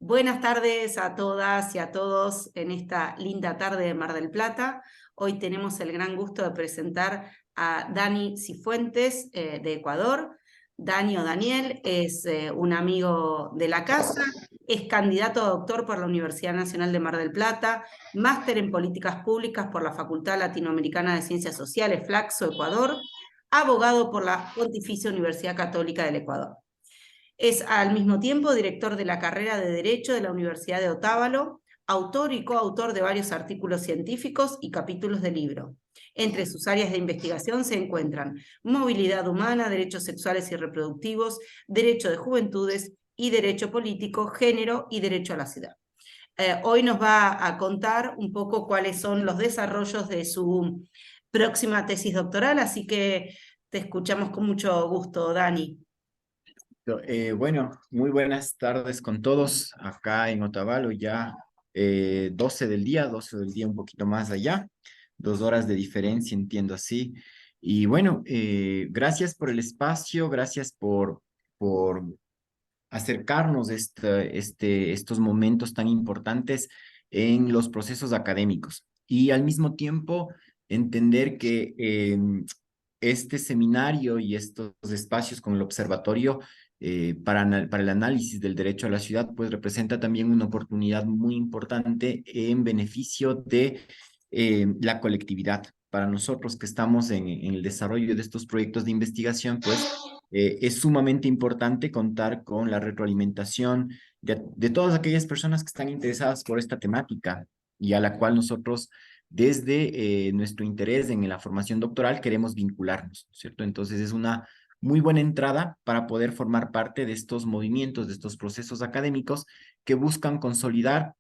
Buenas tardes a todas y a todos en esta linda tarde de Mar del Plata. Hoy tenemos el gran gusto de presentar a Dani Cifuentes de Ecuador. Dani o Daniel es un amigo de la casa, es candidato a doctor por la Universidad Nacional de Mar del Plata, máster en Políticas Públicas por la Facultad Latinoamericana de Ciencias Sociales, Flaxo, Ecuador, abogado por la Pontificia Universidad Católica del Ecuador. Es al mismo tiempo director de la carrera de Derecho de la Universidad de Otávalo, autor y coautor de varios artículos científicos y capítulos de libro. Entre sus áreas de investigación se encuentran movilidad humana, derechos sexuales y reproductivos, derecho de juventudes y derecho político, género y derecho a la ciudad. Hoy nos va a contar un poco cuáles son los desarrollos de su próxima tesis doctoral, así que te escuchamos con mucho gusto, Dani. Bueno, muy buenas tardes con todos acá en Otavalo, ya 12 del día un poquito más allá, 2 horas de diferencia, entiendo así. Y bueno, gracias por el espacio, gracias por acercarnos estos momentos tan importantes en los procesos académicos y al mismo tiempo entender que este seminario y estos espacios con el observatorio para el análisis del derecho a la ciudad, pues representa también una oportunidad muy importante en beneficio de la colectividad. Para nosotros que estamos en el desarrollo de estos proyectos de investigación, pues es sumamente importante contar con la retroalimentación de todas aquellas personas que están interesadas por esta temática y a la cual nosotros desde nuestro interés en la formación doctoral queremos vincularnos, ¿cierto? Entonces es una muy buena entrada para poder formar parte de estos movimientos, de estos procesos académicos que buscan consolidar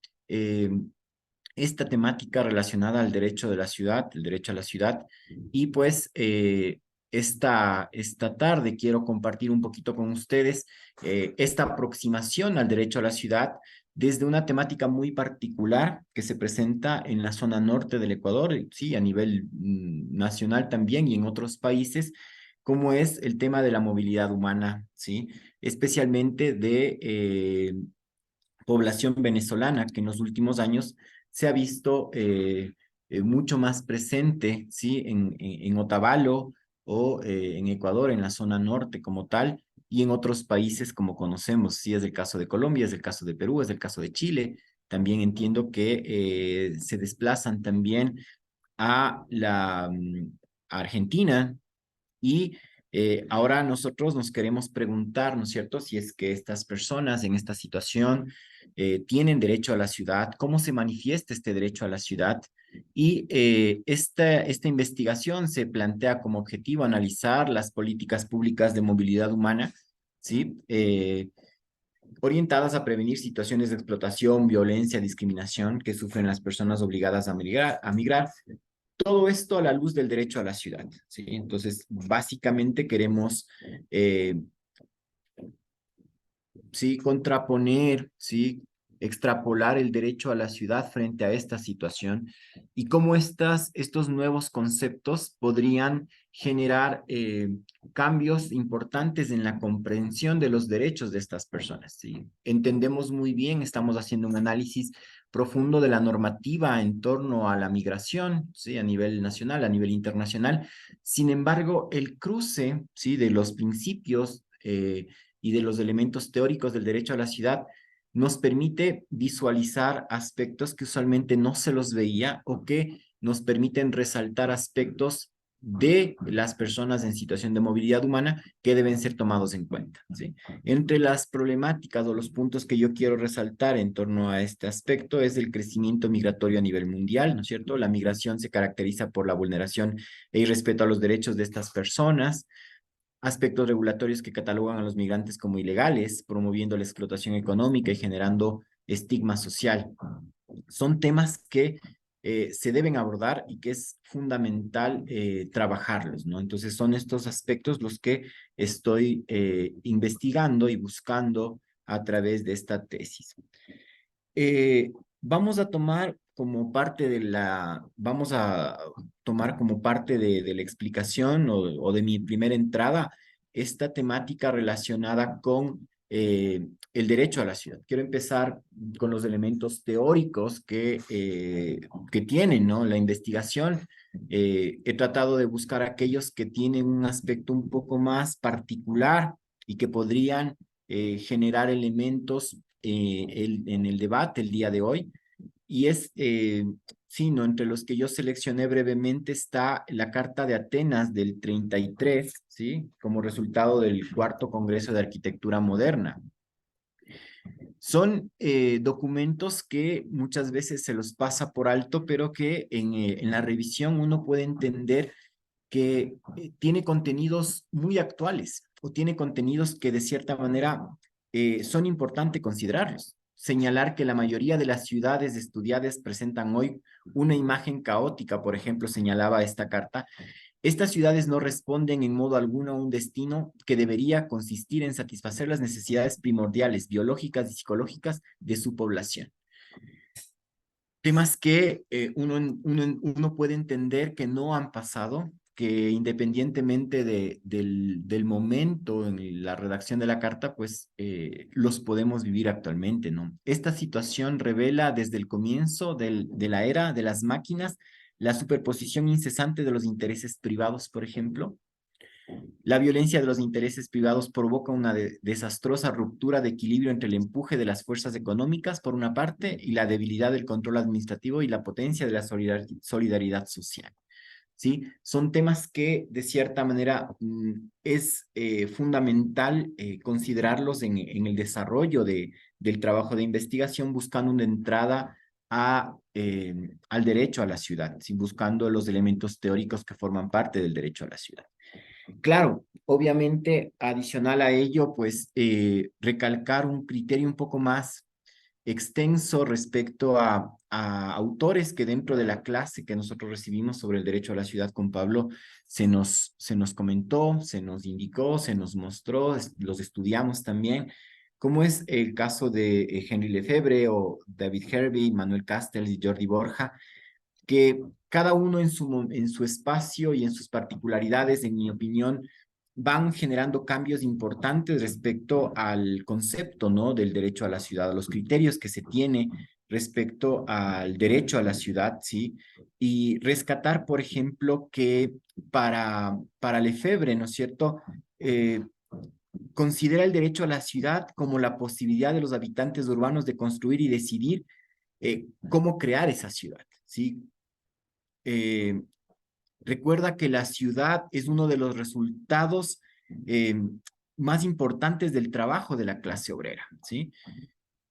esta temática relacionada al derecho de la ciudad, el derecho a la ciudad, y pues esta tarde quiero compartir un poquito con ustedes esta aproximación al derecho a la ciudad desde una temática muy particular que se presenta en la zona norte del Ecuador, sí, a nivel nacional también y en otros países, como es el tema de la movilidad humana, sí, especialmente de población venezolana que en los últimos años se ha visto mucho más presente, ¿sí? En Otavalo o en Ecuador, en la zona norte como tal, y en otros países como conocemos, sí, es el caso de Colombia, es el caso de Perú, es el caso de Chile. También entiendo que se desplazan también a a Argentina y ahora nosotros nos queremos preguntar, ¿no es cierto?, si es que estas personas en esta situación tienen derecho a la ciudad, cómo se manifiesta este derecho a la ciudad. Y esta investigación se plantea como objetivo analizar las políticas públicas de movilidad humana, ¿sí? Orientadas a prevenir situaciones de explotación, violencia, discriminación que sufren las personas obligadas a migrar. Todo esto a la luz del derecho a la ciudad, ¿sí? Entonces, básicamente queremos, sí, contraponer, sí, extrapolar el derecho a la ciudad frente a esta situación y cómo estos nuevos conceptos podrían generar cambios importantes en la comprensión de los derechos de estas personas, ¿sí? Entendemos muy bien, estamos haciendo un análisis profundo de la normativa en torno a la migración, ¿sí? A nivel nacional, a nivel internacional. Sin embargo, el cruce, ¿sí? De los principios y de los elementos teóricos del derecho a la ciudad nos permite visualizar aspectos que usualmente no se los veía o que nos permiten resaltar aspectos de las personas en situación de movilidad humana que deben ser tomados en cuenta, ¿sí? Entre las problemáticas o los puntos que yo quiero resaltar en torno a este aspecto es el crecimiento migratorio a nivel mundial, ¿no es cierto? La migración se caracteriza por la vulneración e irrespeto a los derechos de estas personas, aspectos regulatorios que catalogan a los migrantes como ilegales, promoviendo la explotación económica y generando estigma social. Son temas que se deben abordar y que es fundamental trabajarlos, ¿no? Entonces son estos aspectos los que estoy investigando y buscando a través de esta tesis. Vamos a tomar como parte vamos a tomar como parte de la explicación o de mi primera entrada esta temática relacionada con el derecho a la ciudad. Quiero empezar con los elementos teóricos que tienen, ¿no? La investigación. He tratado de buscar aquellos que tienen un aspecto un poco más particular y que podrían generar elementos en el debate el día de hoy. Y sí, ¿no? Entre los que yo seleccioné brevemente está la Carta de Atenas del 33, ¿sí? Como resultado del Cuarto Congreso de Arquitectura Moderna. Son documentos que muchas veces se los pasa por alto, pero que en la revisión uno puede entender que tiene contenidos muy actuales o tiene contenidos que de cierta manera son importantes considerarlos. Señalar que la mayoría de las ciudades estudiadas presentan hoy una imagen caótica, por ejemplo, señalaba esta carta. Estas ciudades no responden en modo alguno a un destino que debería consistir en satisfacer las necesidades primordiales, biológicas y psicológicas de su población. Temas que uno puede entender que no han pasado, que independientemente del momento en la redacción de la carta, pues los podemos vivir actualmente, ¿no? Esta situación revela desde el comienzo de la era de las máquinas la superposición incesante de los intereses privados, por ejemplo. La violencia de los intereses privados provoca una desastrosa ruptura de equilibrio entre el empuje de las fuerzas económicas, por una parte, y la debilidad del control administrativo y la potencia de la solidaridad social. ¿Sí? Son temas que, de cierta manera, es fundamental considerarlos en el desarrollo del trabajo de investigación, buscando una entrada al derecho a la ciudad, ¿sí? Buscando los elementos teóricos que forman parte del derecho a la ciudad. Claro, obviamente, adicional a ello, pues recalcar un criterio un poco más extenso respecto a autores que dentro de la clase que nosotros recibimos sobre el derecho a la ciudad con Pablo se nos comentó, se nos indicó, se nos mostró, los estudiamos también, como es el caso de Henry Lefebvre o David Hervey, Manuel Castells y Jordi Borja, que cada uno en su espacio y en sus particularidades, en mi opinión, van generando cambios importantes respecto al concepto, ¿no? Del derecho a la ciudad, a los criterios que se tiene respecto al derecho a la ciudad, ¿sí? Y rescatar, por ejemplo, que para Lefebvre, ¿no es cierto?, considera el derecho a la ciudad como la posibilidad de los habitantes urbanos de construir y decidir cómo crear esa ciudad, ¿sí? Eh, Recuerda que la ciudad es uno de los resultados más importantes del trabajo de la clase obrera, ¿sí?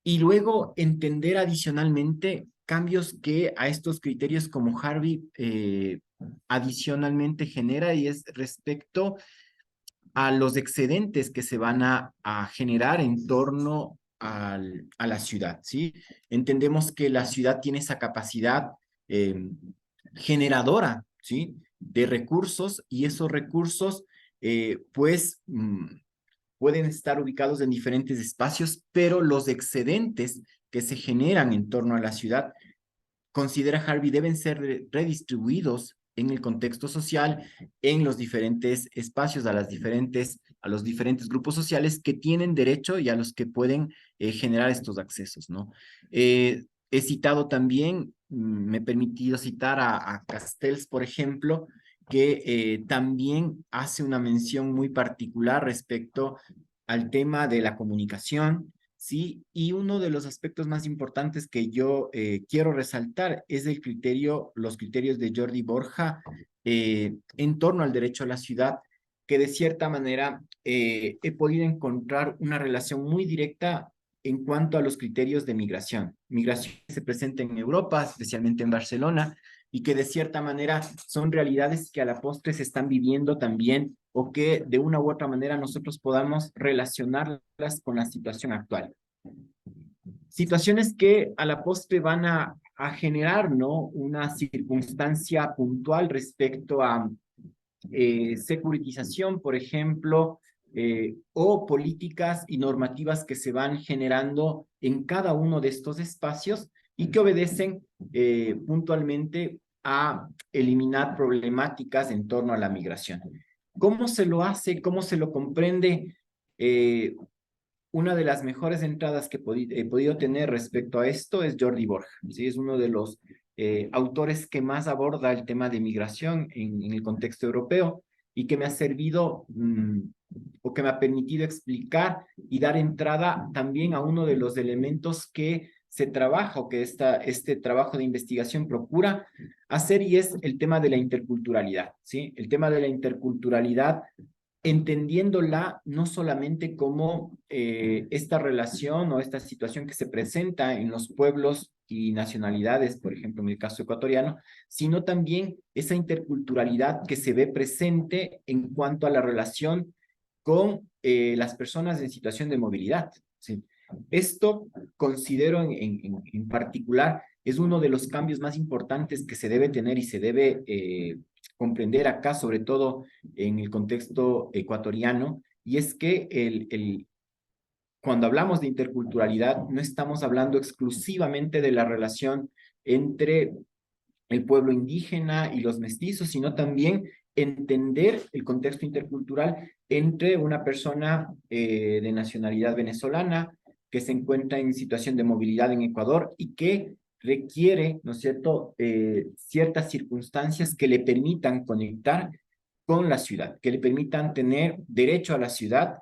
Y luego entender adicionalmente cambios que a estos criterios como Harvey adicionalmente genera, y es respecto a los excedentes que se van a generar en torno a la ciudad, ¿sí? Entendemos que la ciudad tiene esa capacidad generadora, ¿sí? De recursos, y esos recursos, pues, pueden estar ubicados en diferentes espacios, pero los excedentes que se generan en torno a la ciudad, considera Harvey, deben ser redistribuidos en el contexto social, en los diferentes espacios, a los diferentes grupos sociales que tienen derecho y a los que pueden generar estos accesos, ¿no? He citado también, me he permitido citar a Castells, por ejemplo, que también hace una mención muy particular respecto al tema de la comunicación, ¿sí? Y uno de los aspectos más importantes que yo quiero resaltar es los criterios de Jordi Borja en torno al derecho a la ciudad, que de cierta manera he podido encontrar una relación muy directa en cuanto a los criterios de migración. Migración que se presenta en Europa, especialmente en Barcelona, y que de cierta manera son realidades que a la postre se están viviendo también, o que de una u otra manera nosotros podamos relacionarlas con la situación actual. Situaciones que a la postre van a generar, ¿no?, una circunstancia puntual respecto a securitización, por ejemplo, o políticas y normativas que se van generando en cada uno de estos espacios y que obedecen puntualmente a eliminar problemáticas en torno a la migración. ¿Cómo se lo hace? ¿Cómo se lo comprende? una de las mejores entradas que he podido tener respecto a esto es Jordi Borja, ¿sí? Es uno de los autores que más aborda el tema de migración en el contexto europeo y que me ha servido o que me ha permitido explicar y dar entrada también a uno de los elementos que se trabaja o que este trabajo de investigación procura hacer, y es el tema de la interculturalidad, ¿sí? El tema de la interculturalidad, entendiéndola no solamente como esta relación o esta situación que se presenta en los pueblos y nacionalidades, por ejemplo, en el caso ecuatoriano, sino también esa interculturalidad que se ve presente en cuanto a la relación con las personas en situación de movilidad, ¿sí? Esto considero en particular es uno de los cambios más importantes que se debe tener y se debe comprender acá, sobre todo en el contexto ecuatoriano, y es que cuando hablamos de interculturalidad no estamos hablando exclusivamente de la relación entre el pueblo indígena y los mestizos, sino también entender el contexto intercultural entre una persona de nacionalidad venezolana que se encuentra en situación de movilidad en Ecuador y que requiere, ¿no es cierto?, ciertas circunstancias que le permitan conectar con la ciudad, que le permitan tener derecho a la ciudad,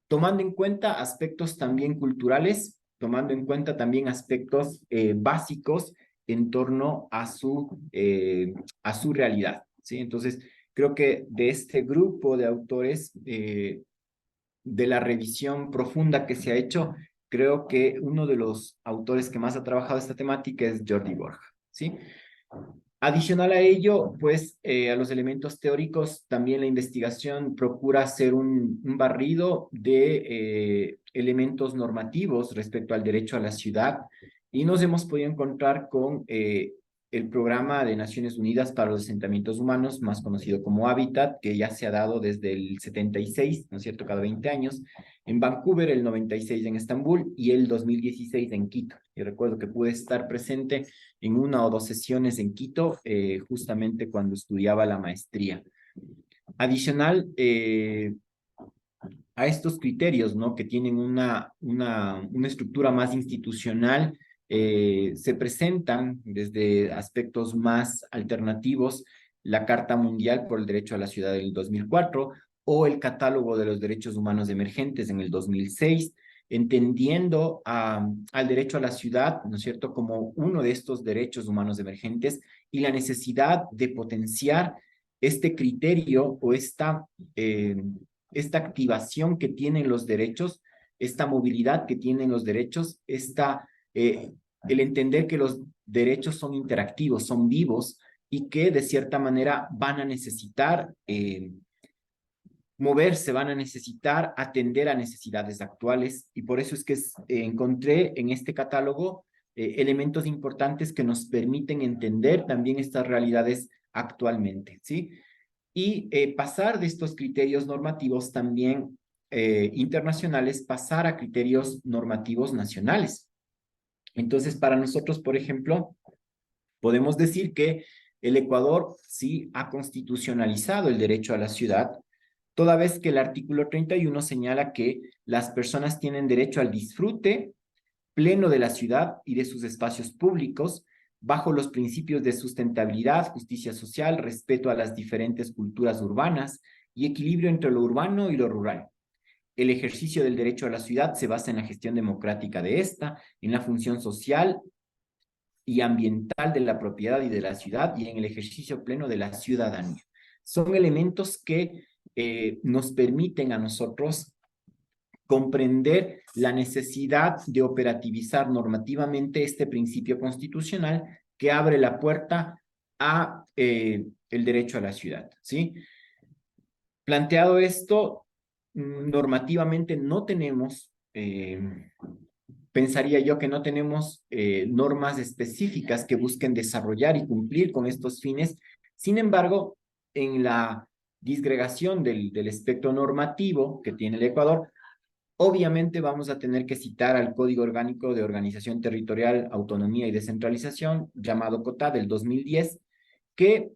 tomando en cuenta aspectos también culturales, tomando en cuenta también aspectos básicos en torno a su realidad, ¿sí? Entonces, creo que de este grupo de autores, de la revisión profunda que se ha hecho, creo que uno de los autores que más ha trabajado esta temática es Jordi Borja, ¿sí? Adicional a ello, pues a los elementos teóricos, también la investigación procura hacer un barrido de elementos normativos respecto al derecho a la ciudad, y nos hemos podido encontrar con el Programa de Naciones Unidas para los Asentamientos Humanos, más conocido como Hábitat, que ya se ha dado desde el 76, ¿no es cierto?, cada 20 años, en Vancouver, el 96 en Estambul y el 2016 en Quito. Y recuerdo que pude estar presente en una o dos sesiones en Quito, justamente cuando estudiaba la maestría. Adicional a estos criterios, ¿no?, que tienen una estructura más institucional, se presentan desde aspectos más alternativos la Carta Mundial por el Derecho a la Ciudad del 2004 o el Catálogo de los Derechos Humanos Emergentes en el 2006, entendiendo al derecho a la ciudad, ¿no es cierto?, como uno de estos derechos humanos emergentes y la necesidad de potenciar este criterio o esta activación que tienen los derechos, esta movilidad que tienen los derechos, el entender que los derechos son interactivos, son vivos y que de cierta manera van a necesitar moverse, van a necesitar atender a necesidades actuales, y por eso es que encontré en este catálogo elementos importantes que nos permiten entender también estas realidades actualmente, ¿sí? Y pasar de estos criterios normativos también internacionales, pasar a criterios normativos nacionales. Entonces, para nosotros, por ejemplo, podemos decir que el Ecuador sí ha constitucionalizado el derecho a la ciudad, toda vez que el artículo 31 señala que las personas tienen derecho al disfrute pleno de la ciudad y de sus espacios públicos, bajo los principios de sustentabilidad, justicia social, respeto a las diferentes culturas urbanas y equilibrio entre lo urbano y lo rural. El ejercicio del derecho a la ciudad se basa en la gestión democrática de esta, en la función social y ambiental de la propiedad y de la ciudad, y en el ejercicio pleno de la ciudadanía. Son elementos que nos permiten a nosotros comprender la necesidad de operativizar normativamente este principio constitucional que abre la puerta a el derecho a la ciudad, ¿sí? Planteado esto, normativamente no tenemos, pensaría yo que no tenemos normas específicas que busquen desarrollar y cumplir con estos fines. Sin embargo, en la disgregación del espectro normativo que tiene el Ecuador, obviamente vamos a tener que citar al Código Orgánico de Organización Territorial, Autonomía y Descentralización, llamado COTA, del 2010, que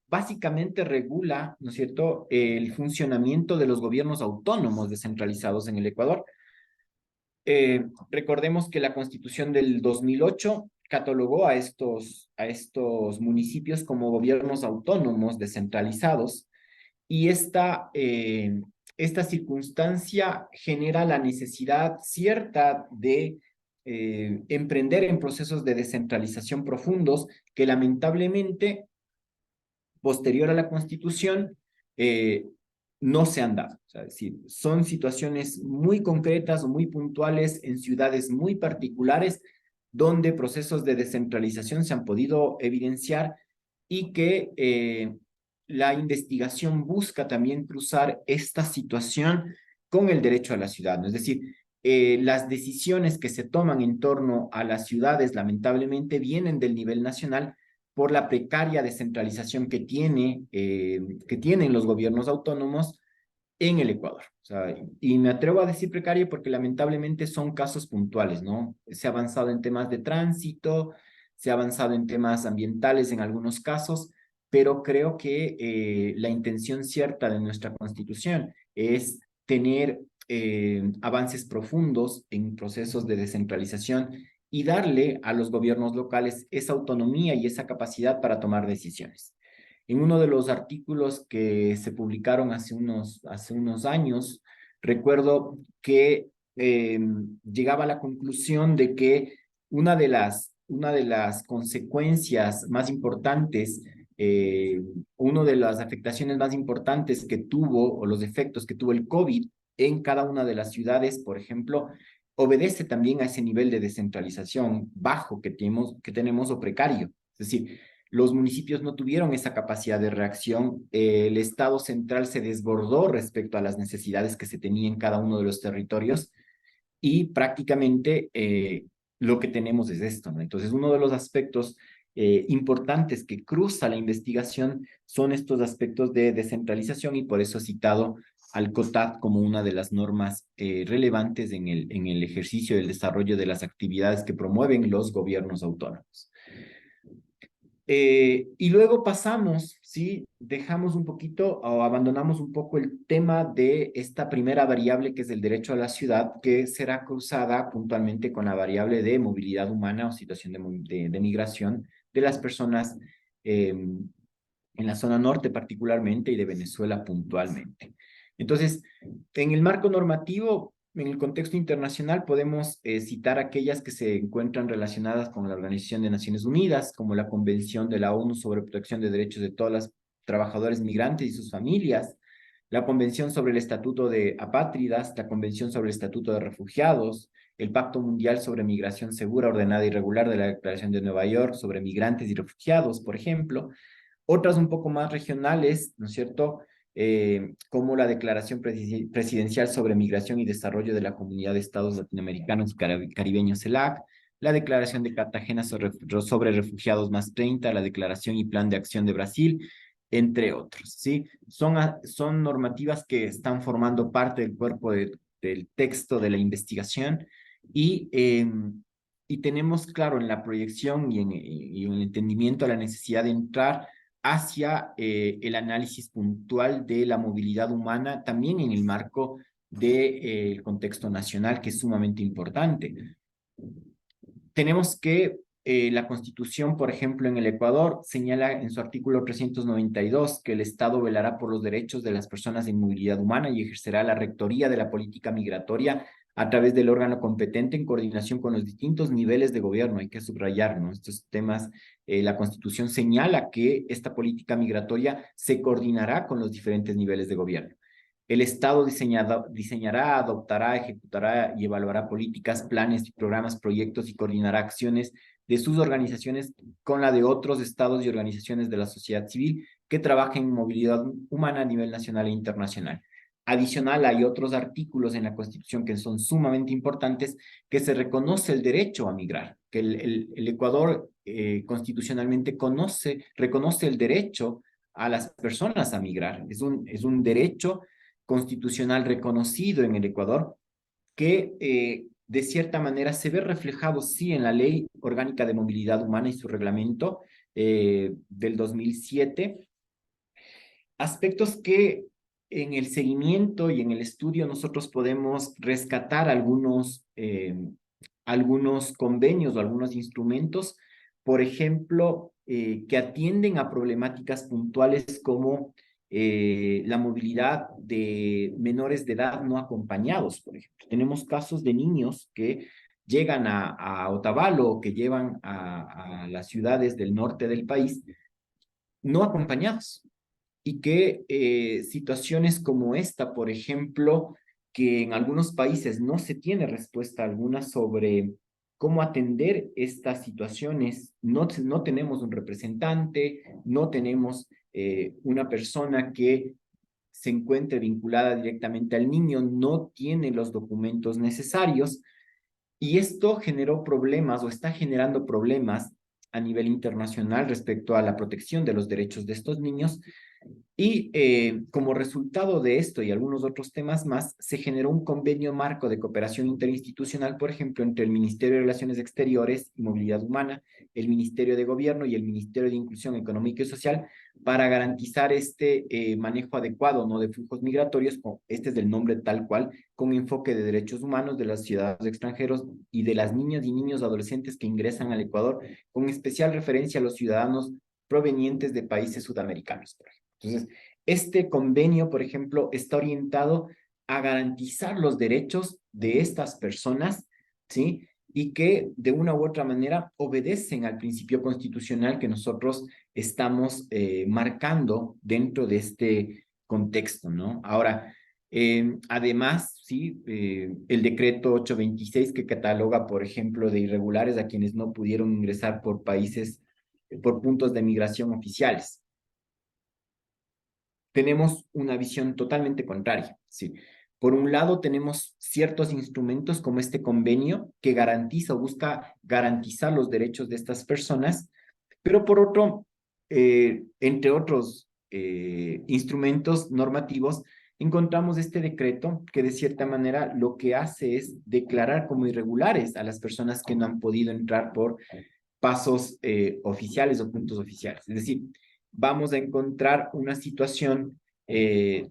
básicamente regula, ¿no es cierto?, el funcionamiento de los gobiernos autónomos descentralizados en el Ecuador. Recordemos que la Constitución del 2008 catalogó a estos municipios como gobiernos autónomos descentralizados y esta circunstancia genera la necesidad cierta de emprender en procesos de descentralización profundos que lamentablemente, posterior a la Constitución, no se han dado. O sea, es decir, son situaciones muy concretas o muy puntuales en ciudades muy particulares donde procesos de descentralización se han podido evidenciar y que la investigación busca también cruzar esta situación con el derecho a la ciudad, ¿no? Es decir, las decisiones que se toman en torno a las ciudades lamentablemente vienen del nivel nacional por la precaria descentralización que tienen los gobiernos autónomos en el Ecuador. O sea, y me atrevo a decir precario porque lamentablemente son casos puntuales, ¿no? Se ha avanzado en temas de tránsito, se ha avanzado en temas ambientales en algunos casos, pero creo que la intención cierta de nuestra Constitución es tener avances profundos en procesos de descentralización y darle a los gobiernos locales esa autonomía y esa capacidad para tomar decisiones. En uno de los artículos que se publicaron hace unos años, recuerdo que llegaba a la conclusión de que una de las consecuencias más importantes, una de las afectaciones más importantes que tuvo, o los efectos que tuvo el COVID en cada una de las ciudades, por ejemplo, obedece también a ese nivel de descentralización bajo que tenemos o precario. Es decir, los municipios no tuvieron esa capacidad de reacción, el Estado central se desbordó respecto a las necesidades que se tenían en cada uno de los territorios y prácticamente lo que tenemos es esto, ¿no? Entonces, uno de los aspectos importantes que cruza la investigación son estos aspectos de descentralización y por eso he citado al COTAD como una de las normas relevantes en el ejercicio y el desarrollo de las actividades que promueven los gobiernos autónomos. Y luego pasamos, ¿sí? Dejamos un poquito o abandonamos un poco el tema de esta primera variable que es el derecho a la ciudad, que será cruzada puntualmente con la variable de movilidad humana o situación de migración de las personas en la zona norte particularmente y de Venezuela puntualmente. Entonces, en el marco normativo, en el contexto internacional, podemos citar aquellas que se encuentran relacionadas con la Organización de Naciones Unidas, como la Convención de la ONU sobre Protección de Derechos de todos los trabajadores migrantes y sus familias, la Convención sobre el Estatuto de Apátridas, la Convención sobre el Estatuto de Refugiados, el Pacto Mundial sobre Migración Segura, Ordenada y Regular de la Declaración de Nueva York sobre Migrantes y Refugiados, por ejemplo. Otras un poco más regionales, ¿no es cierto?, como la Declaración Presidencial sobre Migración y Desarrollo de la Comunidad de Estados Latinoamericanos y Caribeños, CELAC, la Declaración de Cartagena sobre Refugiados más 30, la Declaración y Plan de Acción de Brasil, entre otros, ¿sí? Son normativas que están formando parte del cuerpo del texto de la investigación y tenemos claro en la proyección y en el entendimiento la necesidad de entrar hacia el análisis puntual de la movilidad humana, también en el marco del contexto nacional, que es sumamente importante. Tenemos que la Constitución, por ejemplo, en el Ecuador, señala en su artículo 392 que el Estado velará por los derechos de las personas en movilidad humana y ejercerá la rectoría de la política migratoria a través del órgano competente en coordinación con los distintos niveles de gobierno. Hay que subrayar, ¿no?, estos temas. La Constitución señala que esta política migratoria se coordinará con los diferentes niveles de gobierno. El Estado diseñará, adoptará, ejecutará y evaluará políticas, planes, programas, proyectos y coordinará acciones de sus organizaciones con la de otros estados y organizaciones de la sociedad civil que trabajen en movilidad humana a nivel nacional e internacional. Adicional, hay otros artículos en la Constitución que son sumamente importantes, que se reconoce el derecho a migrar, que el Ecuador constitucionalmente reconoce el derecho a las personas a migrar. Es un derecho constitucional reconocido en el Ecuador que de cierta manera se ve reflejado, sí, en la Ley Orgánica de Movilidad Humana y su reglamento del 2007, aspectos que en el seguimiento y en el estudio nosotros podemos rescatar algunos convenios o algunos instrumentos, por ejemplo, que atienden a problemáticas puntuales como la movilidad de menores de edad no acompañados, por ejemplo. Tenemos casos de niños que llegan a Otavalo o que llevan a las ciudades del norte del país no acompañados y que situaciones como esta, por ejemplo, que en algunos países no se tiene respuesta alguna sobre cómo atender estas situaciones, no tenemos un representante, no tenemos una persona que se encuentre vinculada directamente al niño, no tiene los documentos necesarios y esto generó problemas o está generando problemas a nivel internacional respecto a la protección de los derechos de estos niños y como resultado de esto y algunos otros temas más, se generó un convenio marco de cooperación interinstitucional, por ejemplo, entre el Ministerio de Relaciones Exteriores y Movilidad Humana, el Ministerio de Gobierno y el Ministerio de Inclusión Económica y Social, para garantizar este manejo adecuado, ¿no?, de flujos migratorios, este es el nombre tal cual, con enfoque de derechos humanos de los ciudadanos extranjeros y de las niñas y niños adolescentes que ingresan al Ecuador, con especial referencia a los ciudadanos provenientes de países sudamericanos, por ejemplo. Entonces, este convenio, por ejemplo, está orientado a garantizar los derechos de estas personas, ¿sí? Y que de una u otra manera obedecen al principio constitucional que nosotros estamos marcando dentro de este contexto, ¿no? Ahora, además, sí, el decreto 826 que cataloga, por ejemplo, de irregulares a quienes no pudieron ingresar por países, por puntos de migración oficiales, tenemos una visión totalmente contraria, ¿sí? Por un lado, tenemos ciertos instrumentos como este convenio que garantiza o busca garantizar los derechos de estas personas, pero por otro, entre otros instrumentos normativos, encontramos este decreto que de cierta manera lo que hace es declarar como irregulares a las personas que no han podido entrar por pasos oficiales o puntos oficiales. Es decir, vamos a encontrar una situación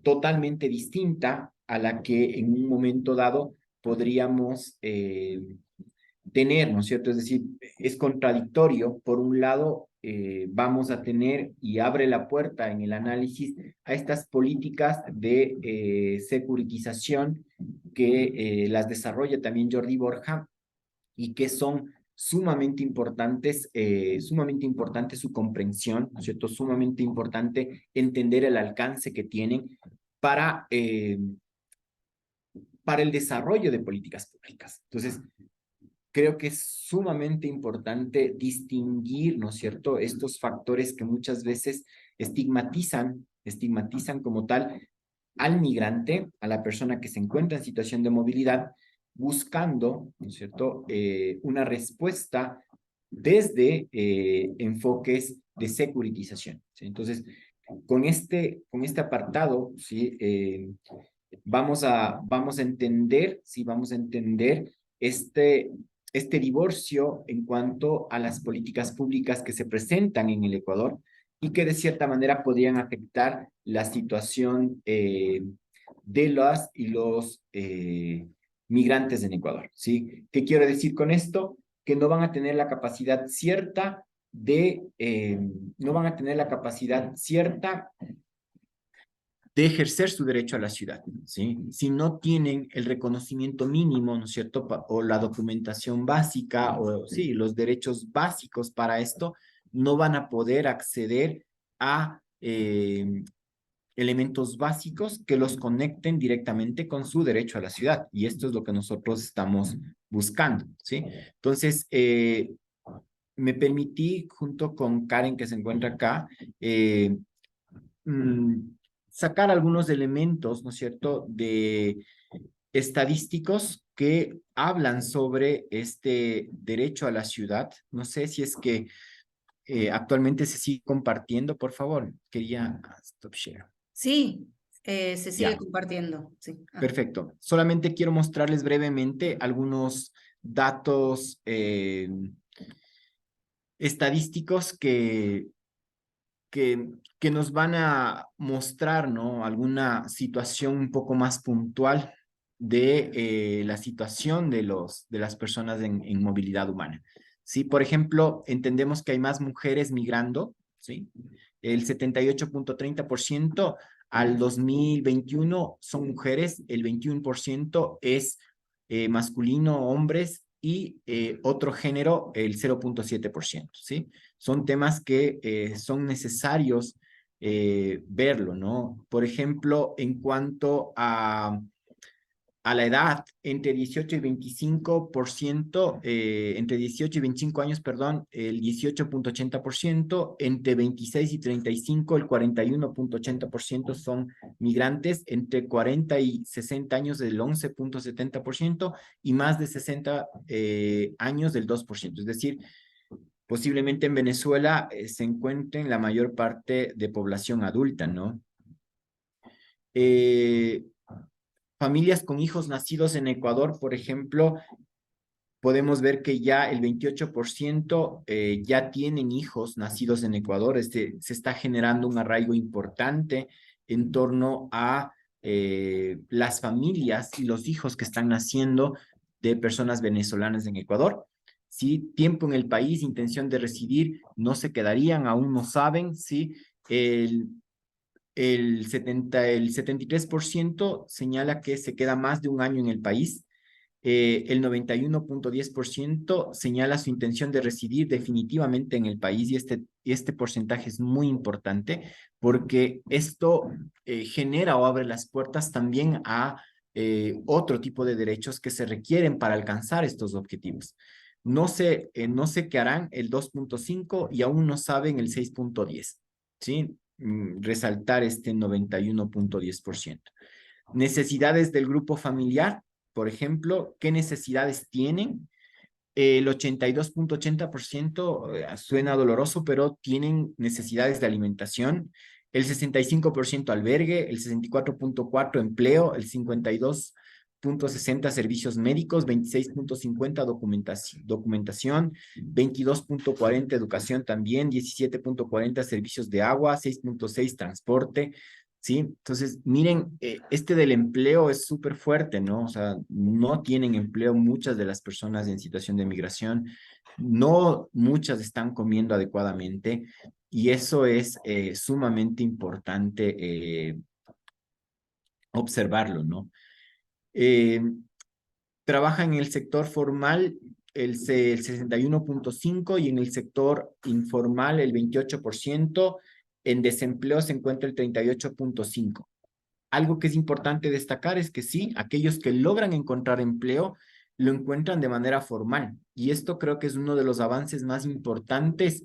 totalmente distinta a la que en un momento dado podríamos tener, ¿no es cierto? Es decir, es contradictorio. Por un lado, vamos a tener y abre la puerta en el análisis a estas políticas de securitización que las desarrolla también Jordi Borja y que son sumamente importante su comprensión, ¿no es cierto? Sumamente importante entender el alcance que tienen para, eh, para el desarrollo de políticas públicas. Entonces, creo que es sumamente importante distinguir, ¿no es cierto?, estos factores que muchas veces estigmatizan como tal al migrante, a la persona que se encuentra en situación de movilidad, buscando, ¿no es cierto?, una respuesta desde enfoques de securitización, ¿sí? Entonces, con este apartado, ¿sí? Vamos a entender, ¿sí? Vamos a entender este divorcio en cuanto a las políticas públicas que se presentan en el Ecuador y que de cierta manera podrían afectar la situación de las y los migrantes en Ecuador, ¿sí? ¿Qué quiero decir con esto? Que no van a tener la capacidad cierta no van a tener la capacidad cierta de ejercer su derecho a la ciudad, ¿sí? Si no tienen el reconocimiento mínimo, ¿no es cierto?, o la documentación básica, o sí, los derechos básicos para esto, no van a poder acceder a elementos básicos que los conecten directamente con su derecho a la ciudad. Y esto es lo que nosotros estamos buscando, ¿sí? Entonces, me permití, junto con Karen, que se encuentra acá, mm, sacar algunos elementos, ¿no es cierto?, de estadísticos que hablan sobre este derecho a la ciudad. No sé si es que actualmente se sigue compartiendo, por favor. Quería stop share. Sí, se sigue Ya, compartiendo. Sí. perfecto. Solamente quiero mostrarles brevemente algunos datos estadísticos que que nos van a mostrar, ¿no? Alguna situación un poco más puntual de la situación de las personas en movilidad humana. Sí, por ejemplo, entendemos que hay más mujeres migrando, ¿sí? El 78.30% al 2021 son mujeres, el 21% es masculino, hombres, y otro género, el 0.7%, ¿sí? Son temas que son necesarios verlo, ¿no? Por ejemplo, en cuanto a la edad, entre 18 y 25%, entre 18 y 25 años, perdón, el 18.80%, entre 26 y 35, el 41.80% son migrantes, entre 40 y 60 años, del 11.70%, y más de 60 años, del 2%. Es decir, posiblemente en Venezuela se encuentren la mayor parte de población adulta, ¿no? Eh, Familias con hijos nacidos en Ecuador, por ejemplo, podemos ver que ya el 28% ya tienen hijos nacidos en Ecuador. Se está generando un arraigo importante en torno a las familias y los hijos que están naciendo de personas venezolanas en Ecuador. Sí, tiempo en el país, intención de residir, no se quedarían, aún no saben, sí. El 73% señala que se queda más de un año en el país. El 91.10% señala su intención de residir definitivamente en el país, y este porcentaje es muy importante porque esto genera o abre las puertas también a otro tipo de derechos que se requieren para alcanzar estos objetivos. No sé qué harán el 2.5 y aún no saben el 6.10, ¿sí? Resaltar este 91.10%. Necesidades del grupo familiar, por ejemplo, ¿qué necesidades tienen? El 82.80% suena doloroso, pero tienen necesidades de alimentación. El 65% albergue, el 64.4% empleo, el 52.60% servicios médicos, 26.50% documentación, 22.40% educación también, 17.40% servicios de agua, 6.6% transporte. ¿Sí? Entonces, miren, este del empleo es súper fuerte, ¿no? O sea, no tienen empleo muchas de las personas en situación de migración, no muchas están comiendo adecuadamente, y eso es sumamente importante observarlo, ¿no? Eh, Trabaja en el sector formal el 61.5% y en el sector informal el 28%. En desempleo se encuentra el 38.5%. Algo que es importante destacar es que sí, aquellos que logran encontrar empleo lo encuentran de manera formal. Y esto creo que es uno de los avances más importantes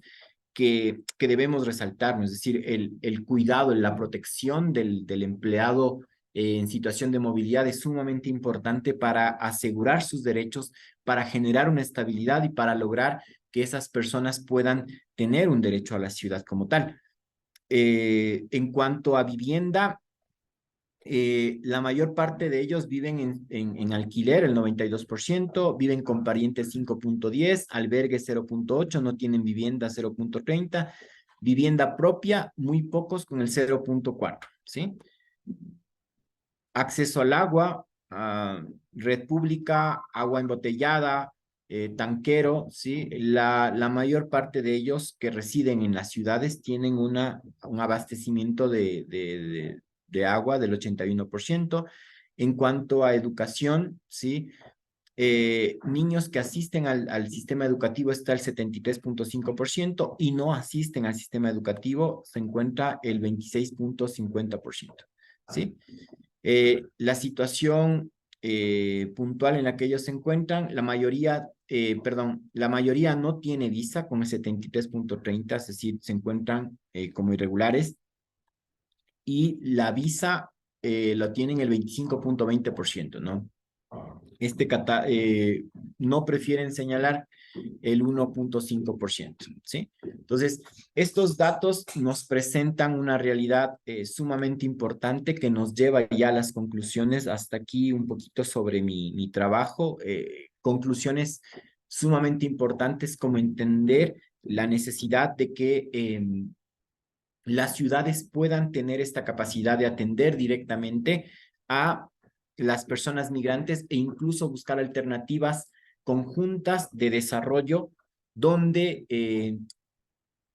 que debemos resaltar, ¿no? Es decir, el cuidado, la protección del empleado en situación de movilidad es sumamente importante para asegurar sus derechos, para generar una estabilidad y para lograr que esas personas puedan tener un derecho a la ciudad como tal. En cuanto a vivienda, la mayor parte de ellos viven en alquiler, el 92%, viven con parientes 5.10, albergue 0.8, no tienen vivienda 0.30, vivienda propia, muy pocos con el 0.4, ¿sí? Acceso al agua, red pública, agua embotellada, tanquero, ¿sí? La mayor parte de ellos que residen en las ciudades tienen un abastecimiento de agua del 81%. En cuanto a educación, ¿sí? Niños que asisten al sistema educativo está el 73.5% y no asisten al sistema educativo se encuentra el 26.50%, ¿sí? La situación puntual en la que ellos se encuentran, la mayoría no tiene visa con el 73.30, es decir, se encuentran como irregulares, y la visa lo tienen el 25.20%, ¿no? No prefieren señalar el 1.5%, ¿sí? Entonces, estos datos nos presentan una realidad sumamente importante que nos lleva ya a las conclusiones. Hasta aquí un poquito sobre mi trabajo. Conclusiones sumamente importantes como entender la necesidad de que las ciudades puedan tener esta capacidad de atender directamente a las personas migrantes e incluso buscar alternativas conjuntas de desarrollo donde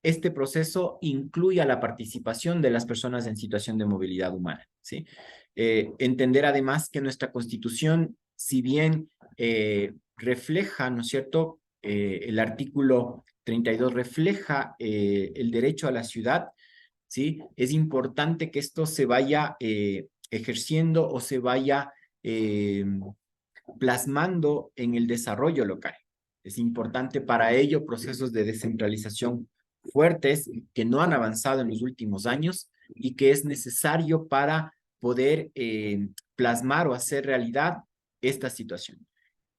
este proceso incluya la participación de las personas en situación de movilidad humana, ¿sí? Entender además que nuestra Constitución, si bien refleja, ¿no es cierto?, el artículo 32 refleja el derecho a la ciudad, ¿sí? Es importante que esto se vaya ejerciendo o se vaya plasmando en el desarrollo local. Es importante para ello procesos de descentralización fuertes que no han avanzado en los últimos años y que es necesario para poder plasmar o hacer realidad esta situación.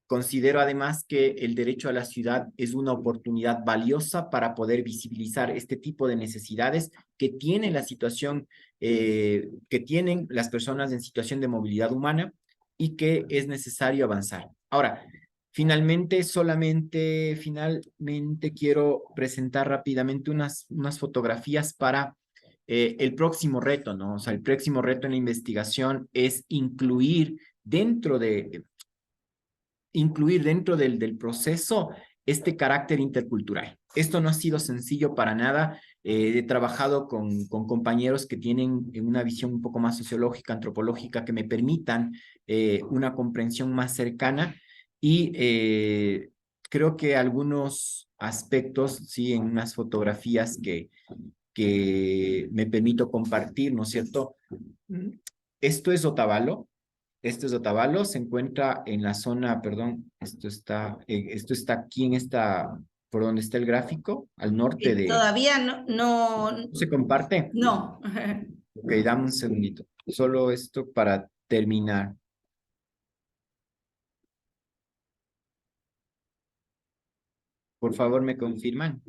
Considero además que el derecho a la ciudad es una oportunidad valiosa para poder visibilizar este tipo de necesidades que tiene la situación, que tienen las personas en situación de movilidad humana y que es necesario avanzar. Ahora, finalmente quiero presentar rápidamente unas fotografías para el próximo reto, ¿no? O sea, el próximo reto en la investigación es incluir dentro del proceso este carácter intercultural. Esto no ha sido sencillo para nada. He trabajado con compañeros que tienen una visión un poco más sociológica, antropológica, que me permitan una comprensión más cercana y creo que algunos aspectos, sí, en unas fotografías que me permito compartir, ¿no es cierto? Esto es Otavalo. Esto es Otavalo, se encuentra en la zona, perdón, esto está aquí en esta, por donde está el gráfico, al norte de... Todavía no, ¿No se comparte? no. Ok, dame un segundito. Solo esto para terminar. Por favor, ¿me confirman?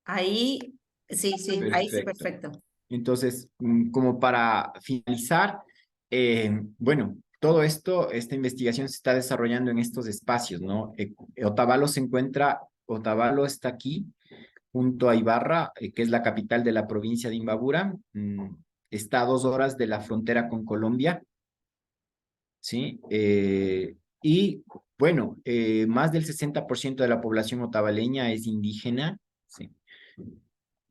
Ahí, sí, sí, ahí sí, Perfecto. perfecto. Entonces, como para finalizar, bueno, todo esto, esta investigación se está desarrollando en estos espacios, ¿no? Otavalo está aquí, junto a Ibarra, que es la capital de la provincia de Imbabura, está a 2 horas de la frontera con Colombia, ¿sí? Y bueno, más del 60% de la población otavaleña es indígena, ¿sí?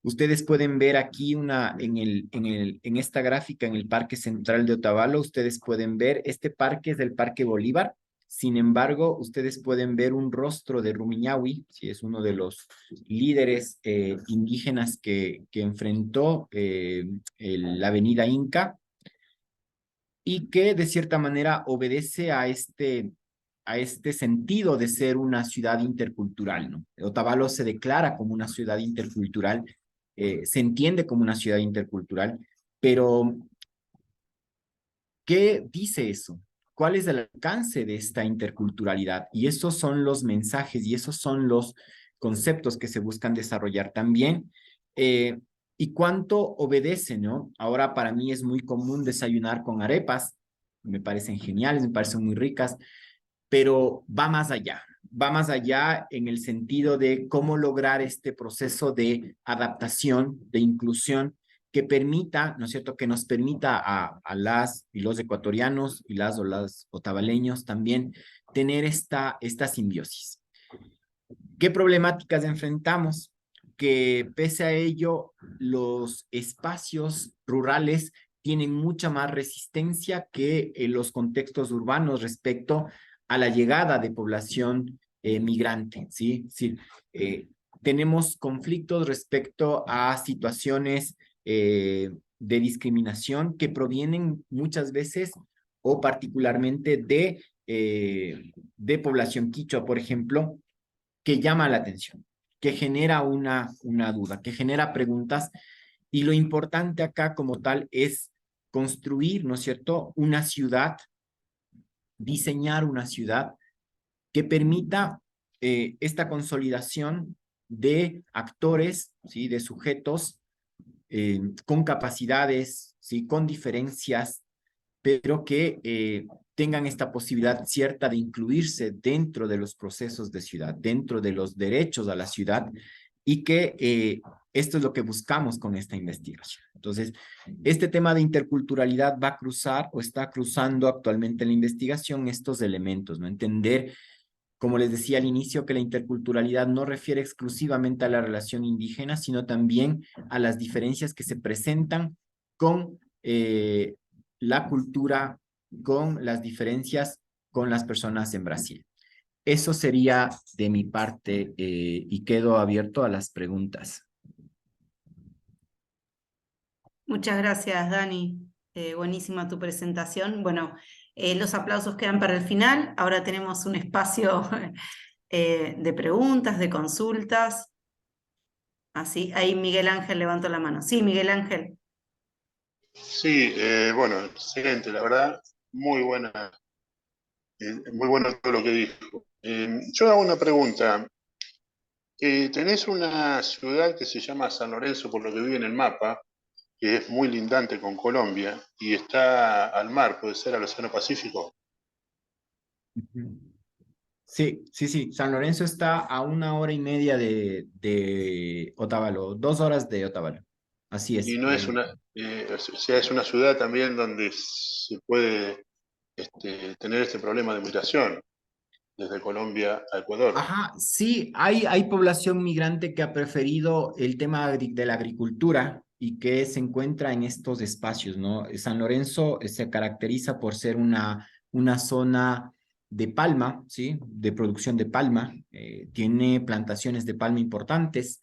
Ustedes pueden ver aquí en esta gráfica, en el Parque Central de Otavalo, ustedes pueden ver, este parque es del Parque Bolívar. Sin embargo, ustedes pueden ver un rostro de Rumiñahui, sí, es uno de los líderes indígenas que enfrentó la avenida Inca y que de cierta manera obedece a este sentido de ser una ciudad intercultural, ¿no? Otavalo se declara como una ciudad intercultural, se entiende como una ciudad intercultural, pero ¿qué dice eso? ¿Cuál es el alcance de esta interculturalidad? Y esos son los mensajes y esos son los conceptos que se buscan desarrollar también. ¿Y cuánto obedece, no? Ahora para mí es muy común desayunar con arepas, me parecen geniales, me parecen muy ricas, pero va más allá en el sentido de cómo lograr este proceso de adaptación, de inclusión, que permita, ¿no es cierto?, que nos permita a las y los ecuatorianos y las o las otavaleños también tener esta simbiosis. ¿Qué problemáticas enfrentamos? Que pese a ello, los espacios rurales tienen mucha más resistencia que los contextos urbanos respecto a la llegada de población migrante, ¿sí? Sí, tenemos conflictos respecto a situaciones de discriminación que provienen muchas veces o particularmente de población quichua, por ejemplo, que llama la atención, que genera una duda, que genera preguntas. Y lo importante acá como tal es construir, ¿no es cierto?, una ciudad, diseñar una ciudad que permita esta consolidación de actores, ¿sí?, de sujetos con capacidades, ¿sí?, con diferencias, pero que tengan esta posibilidad cierta de incluirse dentro de los procesos de ciudad, dentro de los derechos a la ciudad y que esto es lo que buscamos con esta investigación. Entonces, este tema de interculturalidad va a cruzar o está cruzando actualmente en la investigación estos elementos, ¿no? Entender, como les decía al inicio, que la interculturalidad no refiere exclusivamente a la relación indígena, sino también a las diferencias que se presentan con la cultura, con las diferencias con las personas en Brasil. Eso sería de mi parte y quedo abierto a las preguntas. Muchas gracias, Dani. Buenísima tu presentación. Bueno, los aplausos quedan para el final. Ahora tenemos un espacio de preguntas, de consultas. Así, ahí Miguel Ángel levantó la mano. Sí, Miguel Ángel. Sí, bueno, excelente, la verdad, muy bueno todo lo que dijo. Yo hago una pregunta. Tenés una ciudad que se llama San Lorenzo, por lo que vi en el mapa, que es muy lindante con Colombia y está al mar, puede ser al Océano Pacífico. Sí, sí, sí. San Lorenzo está a 1 hora y media de Otavalo, 2 horas de Otavalo. Así Y es. no es o sea, es una ciudad también donde se puede tener este problema de migración desde Colombia a Ecuador. Ajá, sí, hay población migrante que ha preferido el tema de la agricultura y que se encuentra en estos espacios, ¿no? San Lorenzo se caracteriza por ser una zona de palma, ¿sí? De producción de palma, tiene plantaciones de palma importantes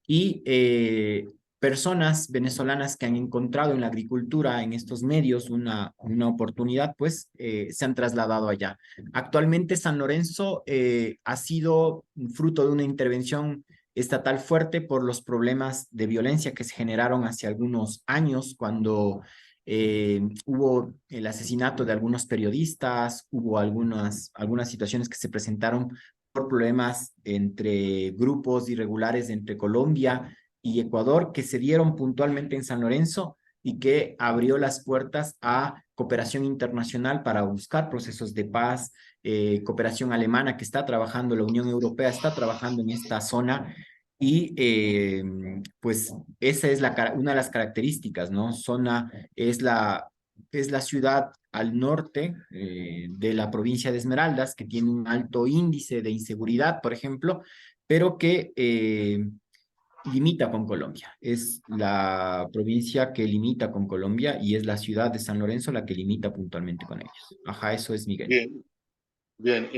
y personas venezolanas que han encontrado en la agricultura, en estos medios, una oportunidad, pues se han trasladado allá. Actualmente San Lorenzo ha sido fruto de una intervención estatal fuerte por los problemas de violencia que se generaron hace algunos años cuando hubo el asesinato de algunos periodistas, hubo algunas situaciones que se presentaron por problemas entre grupos irregulares entre Colombia y Ecuador que se dieron puntualmente en San Lorenzo y que abrió las puertas a cooperación internacional para buscar procesos de paz, cooperación alemana que está trabajando, la Unión Europea está trabajando en esta zona y pues esa es una de las características, ¿no? Zona es la ciudad al norte de la provincia de Esmeraldas, que tiene un alto índice de inseguridad, por ejemplo, pero que limita con Colombia. Es la provincia que limita con Colombia y es la ciudad de San Lorenzo la que limita puntualmente con ellos. Ajá, eso es Miguel. Bien, bien.